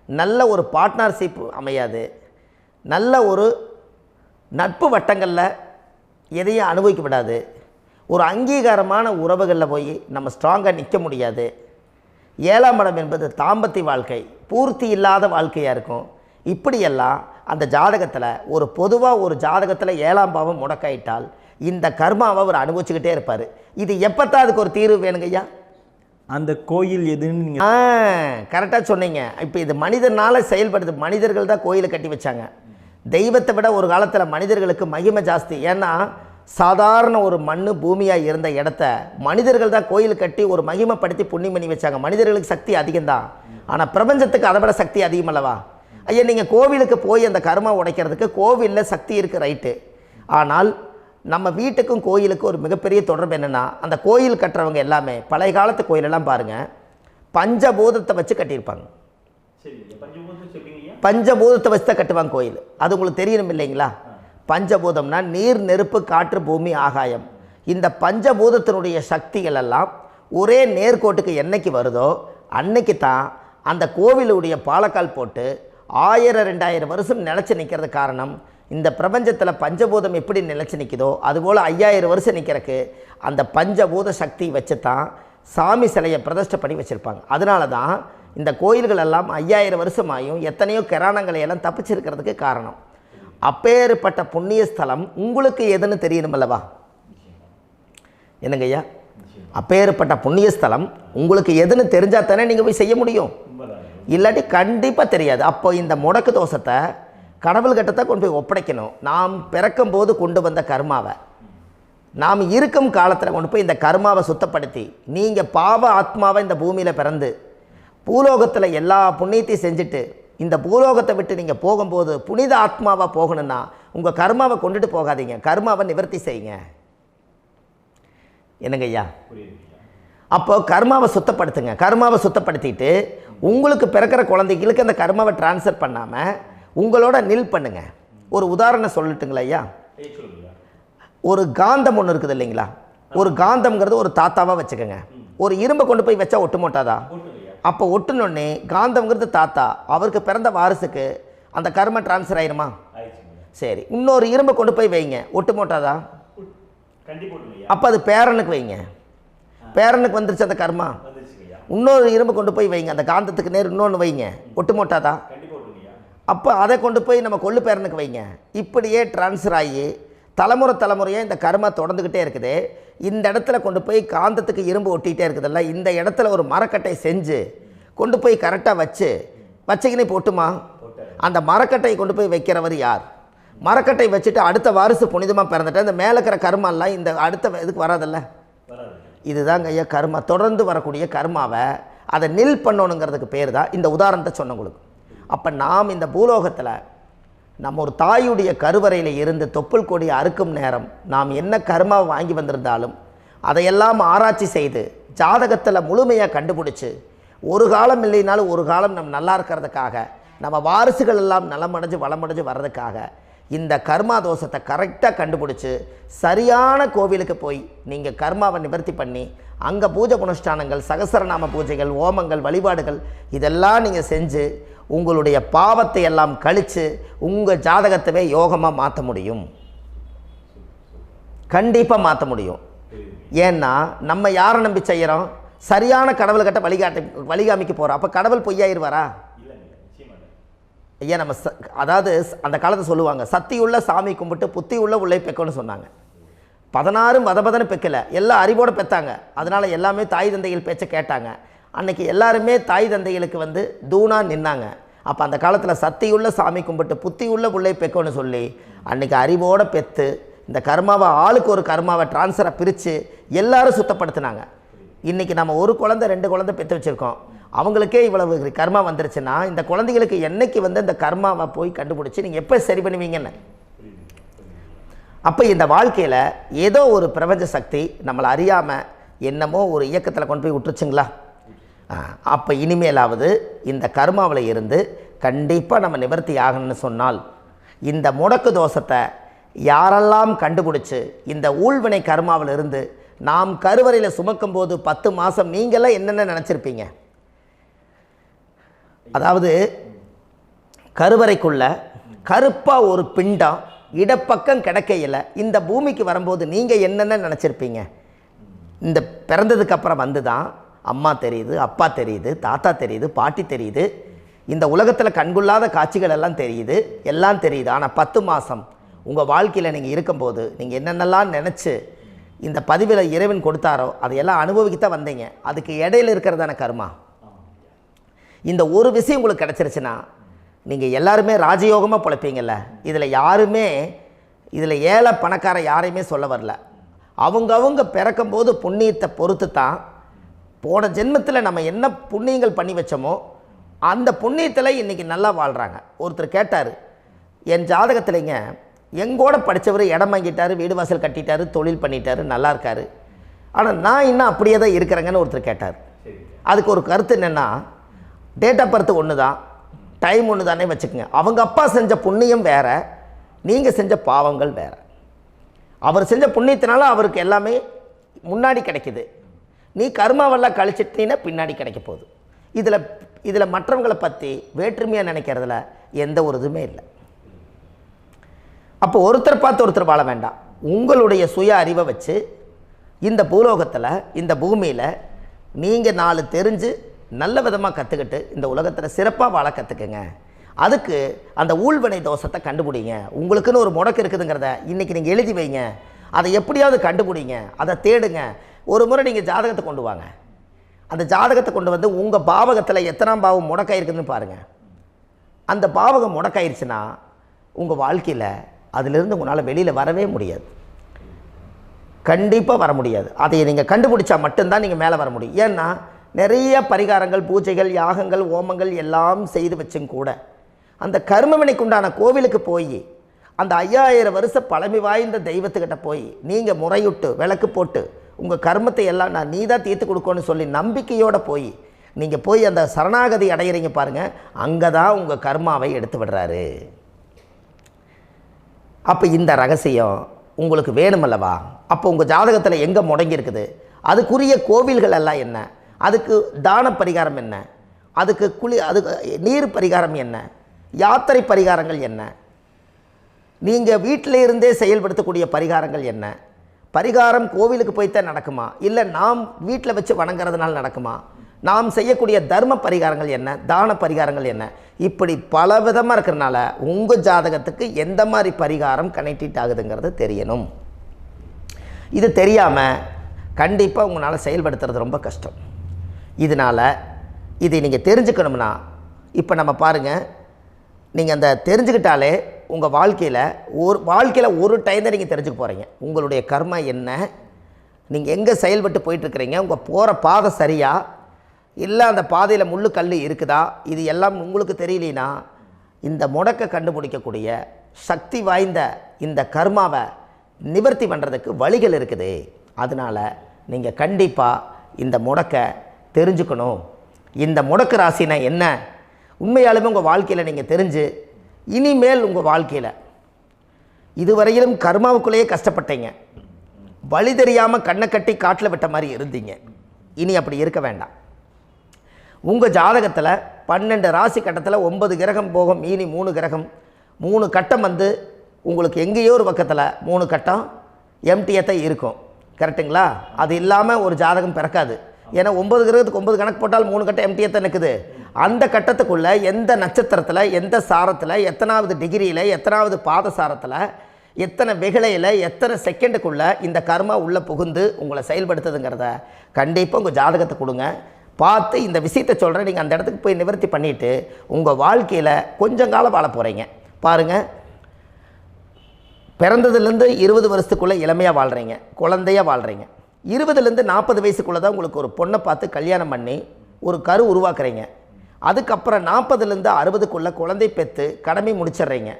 நல்ல ஒரு பார்ட்னர்ஷிப் அமையாது, நல்ல ஒரு நட்பு வட்டங்களில் எதையும் அனுபவிக்க விடாது, ஒரு அங்கீகாரமான உறவுகளில் போய் நம்ம ஸ்ட்ராங்காக நிற்க முடியாது. 7ஆம் இடம் என்பது தாம்பத்திய வாழ்க்கை, பூர்த்தி இல்லாத வாழ்க்கையாக இருக்கும். இப்படியெல்லாம் அந்த ஜாதகத்தில் ஒரு பொதுவாக ஒரு ஜாதகத்தில் 7ஆம் பாவம் முடக்காயிட்டால் இந்த கர்மாவை அவர் அனுபவிச்சுக்கிட்டே இருப்பார். இது எப்போத்தான் அதுக்கு ஒரு தீர்வு வேணுங்கய்யா? அந்த கோயில் எதுன்னு நீங்கள் கரெக்டாக சொன்னீங்க. இப்போ இது மனிதனால் செயல்படுது. மனிதர்கள் தான் கோயிலை கட்டி வச்சாங்க. தெய்வத்தை விட ஒரு காலத்தில் மனிதர்களுக்கு மகிமை ஜாஸ்தி. ஏன்னா சாதாரண ஒரு மண் பூமியாக இருந்த இடத்த மனிதர்கள் தான் கோயில் கட்டி ஒரு மகிமைப்படுத்தி புண்ணியம் பண்ணி வச்சாங்க. மனிதர்களுக்கு சக்தி அதிகம்தான், ஆனால் பிரபஞ்சத்துக்கு அதை விட சக்தி அதிகம் அல்லவா? ஐயா, நீங்கள் கோவிலுக்கு போய் அந்த கர்மா உடைக்கிறதுக்கு கோவிலில் சக்தி இருக்குது, ரைட்டு. ஆனால் நம்ம வீட்டுக்கும் கோயிலுக்கும் ஒரு மிகப்பெரிய தொடர்பு என்னென்னா, அந்த கோயில் கட்டுறவங்க எல்லாமே பழைய காலத்து கோயிலெல்லாம் பாருங்கள், பஞ்சபூதத்தை வச்சு கட்டியிருப்பாங்க. பஞ்சபூதத்தை வச்சு தான் கட்டுவாங்க கோயில். அது உங்களுக்கு தெரியணும் இல்லைங்களா? பஞ்சபூதம்னா நீர், நெருப்பு, காற்று, பூமி, ஆகாயம். இந்த பஞ்சபூதத்தினுடைய சக்திகள் எல்லாம் ஒரே நேர்கோட்டுக்கு என்னைக்கு வருதோ அன்னைக்கு தான் அந்த கோவிலுடைய பாலக்கால் போட்டு 1000-2000 வருஷம் நிலச்சி நிற்கிறது. காரணம், இந்த பிரபஞ்சத்தில் பஞ்சபூதம் எப்படி நிலச்சி நிற்குதோ அதுபோல் 5000 வருஷம் நிற்கிறதுக்கு அந்த பஞ்சபூத சக்தி வச்சு தான் சாமி சிலையை பிரதிஷ்டை பண்ணி வச்சுருப்பாங்க. அதனால தான் இந்த கோயில்கள் எல்லாம் 5000 வருஷமாயும் எத்தனையோ கிராணங்களை எல்லாம் தப்பிச்சிருக்கிறதுக்கு காரணம். அப்பேற்பட்ட புண்ணிய ஸ்தலம் உங்களுக்கு எதுன்னு தெரியணும் அல்லவா? என்னங்க ஐயா? அப்பேற்பட்ட புண்ணிய ஸ்தலம் உங்களுக்கு எதுன்னு தெரிஞ்சால் தானே நீங்கள் போய் செய்ய முடியும், இல்லாட்டி கண்டிப்பாக தெரியாது. அப்போ இந்த முடக்கு தோஷத்தை கடவுள்கிட்ட கொண்டு போய் ஒப்படைக்கணும். நாம் பிறக்கும் போது கொண்டு வந்த கர்மாவை நாம் இருக்கும் காலத்தில் கொண்டு போய் இந்த கர்மாவை சுத்தப்படுத்தி, நீங்கள் பாவ ஆத்மாவை இந்த பூமியில் பிறந்து பூலோகத்தில் எல்லா புண்ணியத்தையும் செஞ்சுட்டு இந்த பூலோகத்தை விட்டு நீங்கள் போகும்போது புனித ஆத்மாவாக போகணுன்னா உங்கள் கர்மாவை கொண்டுட்டு போகாதீங்க, கர்மாவை நிவர்த்தி செய்யுங்க. என்னங்க ஐயா? அப்போ கர்மாவை சுத்தப்படுத்துங்க. கர்மாவை சுத்தப்படுத்திட்டு உங்களுக்கு பிறக்கிற குழந்தைகளுக்கு அந்த கர்மாவை டிரான்ஸ்ஃபர் பண்ணாமல் உங்களோட நில் பண்ணுங்க. ஒரு உதாரணம் சொல்லட்டுங்களா ஐயா? ஒரு காந்தம் ஒன்று இருக்குது இல்லைங்களா? ஒரு காந்தம்ங்கிறது ஒரு தாத்தாவாக வச்சுக்கோங்க. ஒரு இரும்பை கொண்டு போய் வச்சா ஒட்டு மோட்டாதா? அப்போ ஒட்டுனோடனே காந்தம்ங்கிறது தாத்தா, அவருக்கு பிறந்த வாரிசுக்கு அந்த கர்ம டிரான்ஸ்ஃபர் ஆயிருமா? சரி, இன்னொரு இரும்பை கொண்டு போய் வைங்க, ஒட்டு மோட்டாதா? அப்போ அது பேரனுக்கு வைங்க, பேரனுக்கு வந்துருச்சு அந்த கர்மா. இன்னொரு இரும்பை கொண்டு போய் வைங்க, அந்த காந்தத்துக்கு நேர் இன்னொன்று வைங்க, ஒட்டு மோட்டாதா? அப்போ அதை கொண்டு போய் நம்ம கொள்ளு பேரனுக்கு வைங்க. இப்படியே டிரான்ஸ்ஃபர் ஆகி தலைமுறையாக இந்த கர்மா தொடர்ந்துக்கிட்டே இருக்குது. இந்த இடத்துல கொண்டு போய் காந்தத்துக்கு இரும்பு ஒட்டிகிட்டே இருக்குதுல்ல, இந்த இடத்துல ஒரு மரக்கட்டை செஞ்சு கொண்டு போய் கரெக்டாக வச்சுக்கினே போட்டுமா? அந்த மரக்கட்டையை கொண்டு போய் வைக்கிறவர் யார்? மரக்கட்டை வச்சுட்டு அடுத்த வாரிசு புனிதமாக பிறந்துட்டு அந்த மேலே இருக்கிற கர்மாலாம் இந்த அடுத்த இதுக்கு வராதில்ல. இதுதாங்க ஐயா கர்மா. தொடர்ந்து வரக்கூடிய கர்மாவை அதை நில் பண்ணணுங்கிறதுக்கு பேர் தான் இந்த உதாரணத்தை சொன்னவங்களுக்கு. அப்போ நாம் இந்த பூலோகத்தில் நம்ம ஒரு தாயுடைய கருவறையில் இருந்து தொப்புள் கொடி அறுக்கும் நேரம் நாம் என்ன கர்மாவை வாங்கி வந்திருந்தாலும் அதையெல்லாம் ஆராய்ச்சி செய்து ஜாதகத்தில் முழுமையாக கண்டுபிடிச்சி ஒரு காலம் இல்லைனாலும் ஒரு காலம் நம்ம நல்லா இருக்கிறதுக்காக, நம்ம வாரிசுகள் எல்லாம் நலமடைஞ்சு வளமடைஞ்சு வர்றதுக்காக இந்த கர்மா தோஷத்தை கரெக்டாக கண்டுபிடிச்சி சரியான கோவிலுக்கு போய் நீங்கள் கர்மாவை நிவர்த்தி பண்ணி அங்கே பூஜை புனஸ்தானங்கள், சகசரநாம பூஜைகள், ஓமங்கள், வழிபாடுகள் இதெல்லாம் நீங்கள் செஞ்சு உங்களுடைய பாவத்தை எல்லாம் கழித்து உங்கள் ஜாதகத்தவே யோகமாக மாற்ற முடியும். கண்டிப்பாக மாற்ற முடியும். ஏன்னா நம்ம யாரை நம்பி செய்கிறோம்? சரியான கடவுள்கிட்ட வழிகாமிக்க போகிறோம். அப்போ கடவுள் பொய்யாயிருவாரா? ஐயா நம்ம அதாவது அந்த காலத்தை சொல்லுவாங்க, சத்தியுள்ள சாமி கும்பிட்டு புத்தி உள்ள உள்ளே பெக்கணும்னு சொன்னாங்க. 16 வதபதன்னு பெக்கலை, எல்லாம் அறிவோடு பெற்றாங்க. அதனால் எல்லாமே தாய் தந்தைகள் பேச்சை கேட்டாங்க. அன்றைக்கி எல்லாருமே தாய் தந்தைகளுக்கு தூணாக நின்னாங்க. அப்போ அந்த காலத்தில் சத்தியுள்ள சாமி கும்பிட்டு புத்தி உள்ள உள்ளே பெக்கணும்னு சொல்லி அன்றைக்கி அறிவோடு பெற்று இந்த கர்மாவை ஆளுக்கு ஒரு கர்மாவை டிரான்ஸ்ஃபரை பிரித்து எல்லாரும் சுத்தப்படுத்தினாங்க. இன்றைக்கி நம்ம ஒரு குழந்தை 2 குழந்தை பெற்று வச்சுருக்கோம். அவங்களுக்கே இவ்வளவு கர்மா வந்துருச்சுன்னா இந்த குழந்தைகளுக்கு என்னைக்கு இந்த கர்மாவை போய் கண்டுபிடிச்சி நீங்கள் எப்போ சரி பண்ணுவீங்கன்னு. அப்போ இந்த வாழ்க்கையில் ஏதோ ஒரு பிரபஞ்ச சக்தி நம்மளை அறியாமல் என்னமோ ஒரு இயக்கத்தில் கொண்டு போய் விட்டுருச்சுங்களா? அப்போ இனிமேலாவது இந்த கர்மாவில் இருந்து கண்டிப்பாக நம்ம நிவர்த்தி ஆகணும்னு சொன்னால் இந்த முடக்கு தோஷத்தை யாரெல்லாம் கண்டுபிடிச்சி இந்த ஊழ்வினை கர்மாவில் இருந்து நாம் கருவறையில் சுமக்கும் போது 10 மாதம் நீங்களாம் என்னென்ன நினச்சிருப்பீங்க? அதாவது கருவறைக்குள்ள கருப்பாக ஒரு பிண்டம் இடப்பக்கம் கிடக்கையில் இந்த பூமிக்கு வரும்போது நீங்கள் என்னென்ன நினச்சிருப்பீங்க? இந்த பிறந்ததுக்கு அப்புறம் வந்து தான் அம்மா தெரியுது, அப்பா தெரியுது, தாத்தா தெரியுது, பாட்டி தெரியுது, இந்த உலகத்தில் கண்கொள்ளாத காட்சிகள் எல்லாம் தெரியுது, எல்லாம் தெரியுது. ஆனால் 10 மாதம் உங்கள் வாழ்க்கையில் நீங்கள் இருக்கும்போது நீங்கள் என்னென்னலாம் நினச்சி இந்த பதிவில் இறைவன் கொடுத்தாரோ அதையெல்லாம் அனுபவிக்கத்தான் வந்தீங்க. அதுக்கு இடையில இருக்கிறதான கர்மா. இந்த ஒரு விஷயம் உங்களுக்கு கிடச்சிருச்சுன்னா நீங்கள் எல்லாருமே ராஜயோகமாக பிழைப்பீங்கள்ல. இதில் ஏழை பணக்கார யாரையுமே சொல்ல வரல. அவங்க பிறக்கும்போது புண்ணியத்தை பொறுத்து தான் போன ஜென்மத்தில் நம்ம என்ன புண்ணியங்கள் பண்ணி வச்சோமோ அந்த புண்ணியத்தில் இன்றைக்கி நல்லா வாழ்கிறாங்க. ஒருத்தர் கேட்டார், என் ஜாதகத்தில்ங்க எங்கூட படித்தவர் இடம் வாங்கிட்டார், வீடு வாசல் கட்டிட்டார், தொழில் பண்ணிட்டார், நல்லா இருக்கார், ஆனால் நான் இன்னும் அப்படியே தான் இருக்கிறேங்கன்னு ஒருத்தர் கேட்டார். அதுக்கு ஒரு கருத்து என்னென்னா, டேட் ஆஃப் பர்த் ஒன்று தான், டைம் ஒன்று தானே வச்சுக்கோங்க. அவங்க அப்பா செஞ்ச புண்ணியம் வேறு, நீங்கள் செஞ்ச பாவங்கள் வேறு. அவர் செஞ்ச புண்ணியத்தினால அவருக்கு எல்லாமே முன்னாடி கிடைக்கிது. நீ கர்மாவெல்லாம் கழிச்சிட்டீங்கன்னா பின்னாடி கிடைக்க போகுது. இதில் மற்றவங்களை பற்றி வேற்றுமையாக நினைக்கிறதுல எந்த ஒரு இதுவுமே இல்லை. அப்போ ஒருத்தர் பார்த்து ஒருத்தர் வாழ வேண்டாம். உங்களுடைய சுய அறிவை வச்சு இந்த பூலோகத்தில் இந்த பூமியில் நீங்கள் 4 தெரிஞ்சு நல்ல விதமாக கற்றுக்கிட்டு இந்த உலகத்தில் சிறப்பாக வாழ கற்றுக்குங்க. அதுக்கு அந்த ஊழ்வினை தோஷத்தை கண்டுபிடிங்க. உங்களுக்குன்னு ஒரு முடக்கு இருக்குதுங்கிறத இன்றைக்கி நீங்கள் எழுதி வைங்க. அதை எப்படியாவது கண்டுபிடிங்க, அதை தேடுங்க. ஒரு முறை நீங்கள் ஜாதகத்தை கொண்டு வாங்க. அந்த ஜாதகத்தை கொண்டு வந்து உங்கள் பாவகத்தில் எத்தனாம் பாவம் முடக்காயிருக்குதுன்னு பாருங்கள். அந்த பாவகம் முடக்காயிருச்சுன்னா உங்கள் வாழ்க்கையில் அதிலிருந்து உங்களால் வெளியில் வரவே முடியாது, கண்டிப்பாக வர முடியாது. அதை நீங்கள் கண்டுபிடிச்சா மட்டும்தான் நீங்கள் மேலே வர முடியும். ஏன்னா நிறைய பரிகாரங்கள், பூஜைகள், யாகங்கள், ஓமங்கள் எல்லாம் செய்து வச்சும் கூட அந்த கர்மவினைக்கு உண்டான கோவிலுக்கு போய் அந்த 5000 வருஷ பழமை வாய்ந்த தெய்வத்துக்கிட்ட போய் நீங்கள் முறையிட்டு விளக்கு போட்டு உங்கள் கர்மத்தை எல்லாம் நான் நீ தான் தீர்த்து கொடுக்கணும்னு சொல்லி நம்பிக்கையோடு நீங்கள் போய் அந்த சரணாகதி அடையிறீங்க பாருங்கள், அங்கே தான் உங்கள் கர்மாவை எடுத்து விடுறாரு. அப்போ இந்த ரகசியம் உங்களுக்கு வேணுமல்லவா? அப்போ உங்கள் ஜாதகத்தில் எங்கே முடங்கி அதுக்குரிய கோவில்கள் எல்லாம் என்ன, அதுக்கு தான பரிகாரம் என்ன, அதுக்கு நீர் பரிகாரம் என்ன, யாத்திரை பரிகாரங்கள் என்ன, நீங்கள் வீட்டில் இருந்தே செயல்படுத்தக்கூடிய பரிகாரங்கள் என்ன, பரிகாரம் கோவிலுக்கு போய்த்தான் நடக்குமா, இல்லை நாம் வீட்டில் வச்சு வணங்குறதுனால நடக்குமா, நாம் செய்யக்கூடிய தர்ம பரிகாரங்கள் என்ன, தான பரிகாரங்கள் என்ன, இப்படி பல விதமாக இருக்கிறனால உங்கள் ஜாதகத்துக்கு எந்த மாதிரி பரிகாரம் கனெக்ட் ஆகுதுங்கிறது தெரியணும். இது தெரியாமல் கண்டிப்பாக உங்களால் செயல்படுத்துறது ரொம்ப கஷ்டம். இதனால் இதை நீங்கள் தெரிஞ்சுக்கணும்னா இப்போ நம்ம பாருங்கள், நீங்கள் அந்த தெரிஞ்சுக்கிட்டாலே உங்கள் வாழ்க்கையில் ஒரு டைம் தான் நீங்கள் தெரிஞ்சுக்க போகிறீங்க. உங்களுடைய கர்மா என்ன, நீங்கள் எங்கே செயல்பட்டு போயிட்டுருக்கிறீங்க, உங்கள் போகிற பாதை சரியா இல்லை அந்த பாதையில் முள்ளு கல் இருக்குதா, இது எல்லாம் உங்களுக்கு தெரியலனா இந்த முடக்கை கண்டுபிடிக்கக்கூடிய சக்தி வாய்ந்த இந்த கர்மாவை நிவர்த்தி பண்ணுறதுக்கு வழிகள் இருக்குது. அதனால் நீங்கள் கண்டிப்பாக இந்த முடக்கை தெரிஞ்சுக்கணும். இந்த முடக்கு ராசினா என்ன உண்மையாலுமே உங்கள் வாழ்க்கையில் நீங்கள் தெரிஞ்சு இனிமேல் உங்கள் வாழ்க்கையில் இதுவரையிலும் கர்மாவுக்குள்ளேயே கஷ்டப்பட்டீங்க, வழி தெரியாமல் கண்ணை கட்டி காட்டில் விட்ட மாதிரி இருந்தீங்க. இனி அப்படி இருக்க வேண்டாம். உங்கள் ஜாதகத்தில் 12 ராசி கட்டத்தில் 9 கிரகம் போகும், மீனி 3 கிரகம், 3 கட்டம் வந்து உங்களுக்கு எங்கேயோ ஒரு பக்கத்தில் 3 கட்டம் எம்டியாக தான் இருக்கும். கரெக்டுங்களா? அது இல்லாமல் ஒரு ஜாதகம் பிறக்காது. ஏன்னா 9 கிரகத்துக்கு 9 கணக்கு போட்டால் 3 கட்டம் எம்டியாக தான் நிற்குது. அந்த கட்டத்துக்குள்ளே எந்த நட்சத்திரத்தில், எந்த சாரத்தில், எத்தனாவது டிகிரியில், எத்தனாவது பாதசாரத்தில், எத்தனை வெகுளையில், எத்தனை செகண்டுக்குள்ளே இந்த கர்மா உள்ளே புகுந்து உங்களை செயல்படுத்துதுங்கிறத கண்டிப்பாக உங்கள் ஜாதகத்தை கொடுங்க. பார்த்து இந்த விஷயத்தை சொல்கிறேன், நீங்கள் அந்த இடத்துக்கு போய் நிவர்த்தி பண்ணிவிட்டு உங்கள் வாழ்க்கையில் கொஞ்சம் காலம் வாழ போகிறீங்க. பாருங்கள், பிறந்ததுலேருந்து 20 வருஷத்துக்குள்ளே இளமையாக வாழ்கிறீங்க, குழந்தையாக வாழ்கிறீங்க. 20லேருந்து 40 வயசுக்குள்ளே தான் உங்களுக்கு ஒரு பொண்ணை பார்த்து கல்யாணம் பண்ணி ஒரு கரு உருவாக்குறீங்க. அதுக்கப்புறம் 40லேருந்து 60க்குள்ளே குழந்தை பெற்று கடமை முடிச்சிடுறீங்க.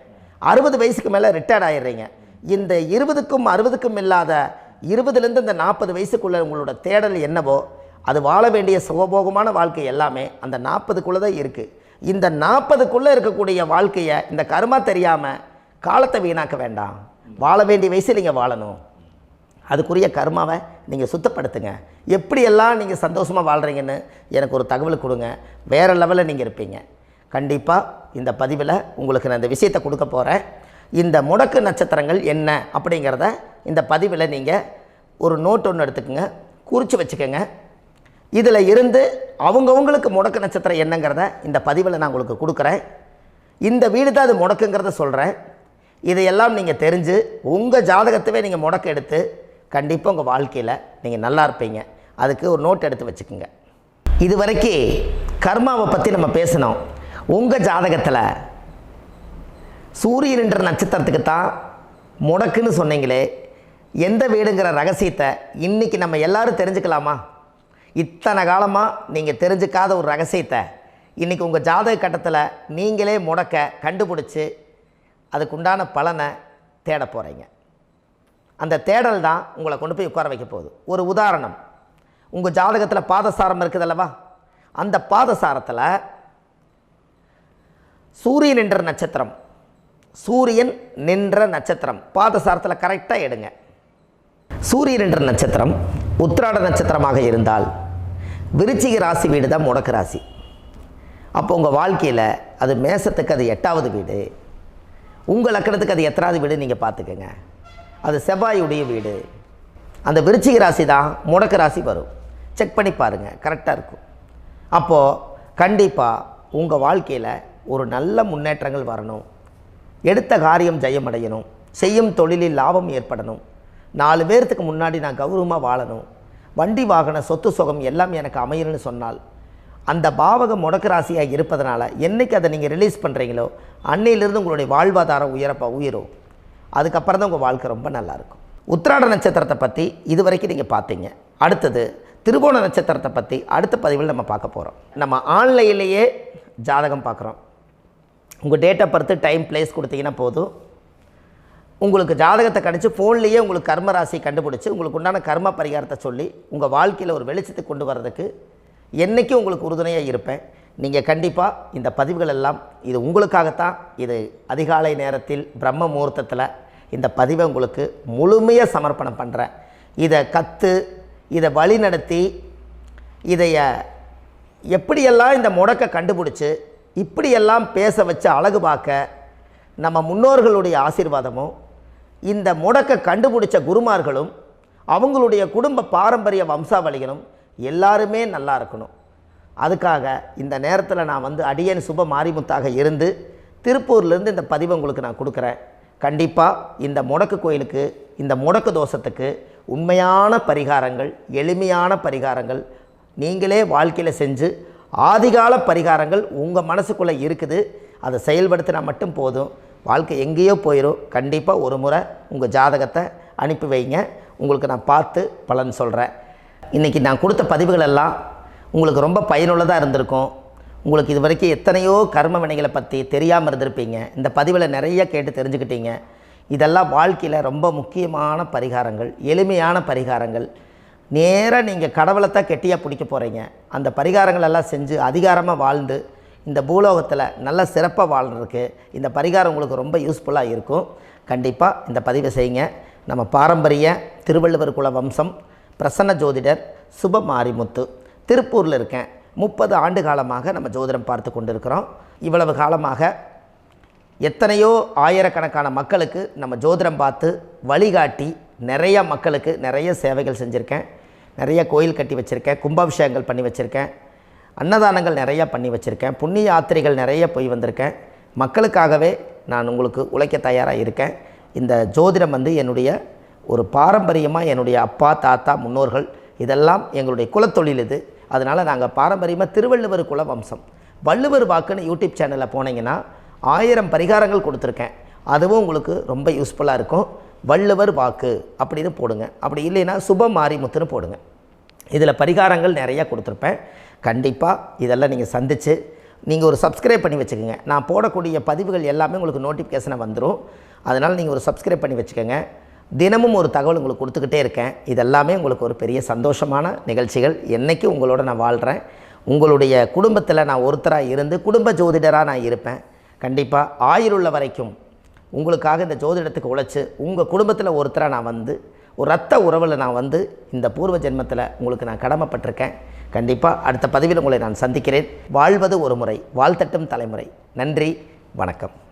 60 வயசுக்கு மேலே ரிட்டையர்ட் ஆகிடுறீங்க. இந்த 20க்கும் 60க்கும் இல்லாத 20லேருந்து இந்த 40 வயசுக்குள்ளே உங்களோட தேடல் என்னவோ அது வாழ வேண்டிய சுகபோகமான வாழ்க்கை எல்லாமே அந்த 40க்குள்ளே தான் இருக்குது. இந்த 40க்குள்ளே இருக்கக்கூடிய வாழ்க்கையை இந்த கர்மா தெரியாமல் காலத்தை வீணாக்க வேண்டாம். வாழ வேண்டிய வயசில் நீங்கள் வாழணும். அதுக்குரிய கர்மாவை நீங்கள் சுத்தப்படுத்துங்க. எப்படியெல்லாம் நீங்கள் சந்தோஷமாக வாழ்கிறீங்கன்னு எனக்கு ஒரு தகவல் கொடுங்க. வேறு லெவலில் நீங்கள் இருப்பீங்க. கண்டிப்பாக இந்த பதிவில் உங்களுக்கு நான் இந்த விஷயத்தை கொடுக்க போகிறேன். இந்த முடக்கு நட்சத்திரங்கள் என்ன அப்படிங்கிறத இந்த பதிவில் நீங்கள் ஒரு நோட் ஒன்று எடுத்துக்கோங்க, குறித்து வச்சுக்கோங்க. இதில் இருந்து அவங்கவுங்களுக்கு முடக்கு நட்சத்திரம் என்னங்கிறத இந்த பதிவில் நான் உங்களுக்கு கொடுக்குறேன். இந்த வீடு தான் அது முடக்குங்கிறத சொல்கிறேன். இதையெல்லாம் நீங்கள் தெரிஞ்சு உங்கள் ஜாதகத்தவே நீங்கள் முடக்கு எடுத்து கண்டிப்பாக உங்கள் வாழ்க்கையில் நீங்கள் நல்லா இருப்பீங்க. அதுக்கு ஒரு நோட் எடுத்து வச்சுக்கோங்க. இது வரைக்கும் கர்மாவை பற்றி நம்ம பேசினோம். உங்கள் ஜாதகத்தில் சூரியன் என்ற நட்சத்திரத்துக்கு தான் முடக்குன்னு சொன்னீங்களே, எந்த வீடுங்கிற ரகசியத்தை இன்றைக்கி நம்ம எல்லோரும் தெரிஞ்சுக்கலாமா? இத்தனை காலமாக நீங்கள் தெரிஞ்சுக்காத ஒரு ரகசியத்தை இன்றைக்கி உங்கள் ஜாதக கட்டத்தில் நீங்களே முடக்க கண்டுபிடிச்சி அதுக்குண்டான பலனை தேட போகிறீங்க. அந்த தேடல் தான் உங்களை கொண்டு போய் உட்கார வைக்க போகுது. ஒரு உதாரணம், உங்கள் ஜாதகத்தில் பாதசாரம் இருக்குது அல்லவா? அந்த பாதசாரத்தில் சூரியன் என்ற நட்சத்திரம், சூரியன் நின்ற நட்சத்திரம் பாதசாரத்தில் கரெக்டாக எடுங்க. சூரியன் என்ற நட்சத்திரம் உத்திராட நட்சத்திரமாக இருந்தால் விருச்சிக ராசி வீடு தான் முடக்கு ராசி. அப்போ உங்கள் வாழ்க்கையில் அது மேசத்துக்கு அது 8வது வீடு, உங்கள் லக்கணத்துக்கு அது எத்தனாவது வீடு நீங்கள் பார்த்துக்கோங்க. அது செவ்வாயுடைய வீடு. அந்த விருச்சிக ராசி தான் முடக்கு ராசி வரும். செக் பண்ணி பாருங்கள், கரெக்டாக இருக்கும். அப்போது கண்டிப்பாக உங்கள் வாழ்க்கையில் ஒரு நல்ல முன்னேற்றங்கள் வரணும். எடுத்த காரியம் ஜெயமடையணும். செய்யும் தொழிலில் லாபம் ஏற்படணும். 4 பேர்த்துக்கு முன்னாடி நான் கௌரவமாக வாழணும். வண்டி வாகன சொத்து சுகம் எல்லாம் எனக்கு அமையணும்னு சொன்னால் அந்த பாவகம் முடக்கு ராசியாக இருப்பதனால என்றைக்கு அதை நீங்கள் ரிலீஸ் பண்ணுறீங்களோ அன்னையிலிருந்து உங்களுடைய வாழ்வாதாரம் உயரும். அதுக்கப்புறம் தான் உங்கள் வாழ்க்கை ரொம்ப நல்லாயிருக்கும். உத்திராட நட்சத்திரத்தை பற்றி இது வரைக்கும் நீங்கள் பார்த்தீங்க. அடுத்தது திருவோண நட்சத்திரத்தை பற்றி அடுத்த பதிவில் நம்ம பார்க்க போகிறோம். நம்ம ஆன்லைன்லேயே ஜாதகம் பார்க்குறோம். உங்கள் date of birth, time, place கொடுத்தீங்கன்னா போதும். உங்களுக்கு ஜாதகத்தை கணிச்சு ஃபோன்லேயே உங்களுக்கு கர்ம ராசி கண்டுபிடிச்சி உங்களுக்கு உண்டான கர்ம பரிகாரத்தை சொல்லி உங்கள் வாழ்க்கையில் ஒரு வெளிச்சத்தை கொண்டு வர்றதுக்கு என்றைக்கும் உங்களுக்கு உறுதுணையாக இருப்பேன். நீங்கள் கண்டிப்பாக இந்த பதிவுகள் எல்லாம் இது உங்களுக்காகத்தான். இது அதிகாலை நேரத்தில் பிரம்ம முகூர்த்தத்தில் இந்த பதிவை உங்களுக்கு முழுமையாக சமர்ப்பணம் பண்ணுறேன். இதை இதை வழி நடத்தி இதைய எப்படியெல்லாம் இந்த முடக்கை கண்டுபிடிச்சி இப்படியெல்லாம் பேச வச்சு அழகு பார்க்க நம்ம முன்னோர்களுடைய ஆசீர்வாதமும் இந்த முடக்கை கண்டுபிடிச்ச குருமார்களும் அவங்களுடைய குடும்ப பாரம்பரிய வம்சாவளிகளும் எல்லாருமே நல்லா இருக்கணும். அதுக்காக இந்த நேரத்தில் நான் வந்து அடியேன் சுப மாரிமுத்தாக இருந்து திருப்பூர்லேருந்து இந்த பதிவை உங்களுக்கு நான் கொடுக்குறேன். கண்டிப்பாக இந்த முடக்கு கோயிலுக்கு, இந்த முடக்கு தோஷத்துக்கு உண்மையான பரிகாரங்கள், எளிமையான பரிகாரங்கள் நீங்களே வாழ்க்கையில் செஞ்சு ஆதிகால பரிகாரங்கள் உங்கள் மனசுக்குள்ளே இருக்குது. அதை செயல்படுத்தினா மட்டும் போதும், வாழ்க்கை எங்கேயோ போயிடும். கண்டிப்பாக ஒரு முறை உங்கள் ஜாதகத்தை அனுப்பி வைங்க, உங்களுக்கு நான் பார்த்து பலன் சொல்கிறேன். இன்றைக்கி நான் கொடுத்த பதிவுகள் எல்லாம் உங்களுக்கு ரொம்ப பயனுள்ளதாக இருந்திருக்கும். உங்களுக்கு இது வரைக்கும் எத்தனையோ கர்ம வினைகளை பற்றி தெரியாமல் இருந்திருப்பீங்க. இந்த பதிவில் நிறைய கேட்டு தெரிஞ்சுக்கிட்டீங்க. இதெல்லாம் வாழ்க்கையில் ரொம்ப முக்கியமான பரிகாரங்கள், எளிமையான பரிகாரங்கள். நேராக நீங்கள் கடவுளை தான் கெட்டியாக பிடிக்க போகிறீங்க. அந்த பரிகாரங்கள் எல்லாம் செஞ்சு அதிகாரமாக வாழ்ந்து இந்த பூலோகத்தில் நல்ல சிறப்பாக வாழ்கிறதுக்கு இந்த பரிகாரம் உங்களுக்கு ரொம்ப யூஸ்ஃபுல்லாக இருக்கும். கண்டிப்பாக இந்த பதிவை செய்யுங்க. நம்ம பாரம்பரிய திருவள்ளுவர் குல வம்சம் பிரசன்ன ஜோதிடர் சுப மாரிமுத்து, திருப்பூரில் இருக்கேன். 30 ஆண்டு காலமாக நம்ம ஜோதிடம் பார்த்து கொண்டிருக்கிறோம். இவ்வளவு காலமாக எத்தனையோ ஆயிரக்கணக்கான மக்களுக்கு நம்ம ஜோதிடம் பார்த்து வழிகாட்டி நிறைய மக்களுக்கு நிறைய சேவைகள் செஞ்சுருக்கேன். நிறைய கோயில் கட்டி வச்சுருக்கேன், கும்பாபிஷேகங்கள் பண்ணி வச்சுருக்கேன், அன்னதானங்கள் நிறையா பண்ணி வச்சுருக்கேன், புண்ணிய யாத்திரைகள் நிறைய போய் வந்திருக்கேன். மக்களுக்காகவே நான் உங்களுக்கு உழைக்க தயாராக இருக்கேன். இந்த ஜோதிடம் வந்து என்னுடைய ஒரு பாரம்பரியமாக என்னுடைய அப்பா, தாத்தா, முன்னோர்கள் இதெல்லாம் எங்களுடைய குலத்தொழில் இது. அதனால் நாங்கள் பாரம்பரியமாக திருவள்ளுவர் குல வம்சம். வள்ளுவர் வாக்குன்னு யூடியூப் சேனலில் போனீங்கன்னா 1000 பரிகாரங்கள் கொடுத்துருக்கேன். அதுவும் உங்களுக்கு ரொம்ப யூஸ்ஃபுல்லாக இருக்கும். வள்ளுவர் வாக்கு அப்படின்னு போடுங்க. அப்படி இல்லைன்னா சுப மாரிமுத்துன்னு போடுங்க. இதில் பரிகாரங்கள் நிறையா கொடுத்துருப்பேன். கண்டிப்பாக இதெல்லாம் நீங்கள் சந்தித்து நீங்கள் ஒரு சப்ஸ்கிரைப் பண்ணி வச்சுக்கோங்க. நான் போடக்கூடிய பதிவுகள் எல்லாமே உங்களுக்கு நோட்டிஃபிகேஷனை வந்துடும். அதனால் நீங்கள் ஒரு சப்ஸ்கிரைப் பண்ணி வச்சுக்கோங்க. தினமும் ஒரு தகவல் உங்களுக்கு கொடுத்துக்கிட்டே இருக்கேன். இதெல்லாமே உங்களுக்கு ஒரு பெரிய சந்தோஷமான நிகழ்ச்சிகள். என்றைக்கும் உங்களோட நான் வாழ்கிறேன். உங்களுடைய குடும்பத்தில் நான் ஒருத்தராக இருந்து குடும்ப ஜோதிடராக நான் இருப்பேன். கண்டிப்பாக ஆயுளுள்ள வரைக்கும் உங்களுக்காக இந்த ஜோதிடத்துக்கு உழைச்சி உங்கள் குடும்பத்தில் ஒருத்தராக நான் வந்து ஒரு ரத்த உறவில் நான் வந்து இந்த பூர்வ ஜென்மத்தில் உங்களுக்கு நான் கடமைப்பட்டிருக்கேன். கண்டிப்பாக அடுத்த பதிவில் உங்களை நான் சந்திக்கிறேன். வாழ்வது ஒரு முறை, வாழ்த்தட்டும் தலைமுறை. நன்றி, வணக்கம்.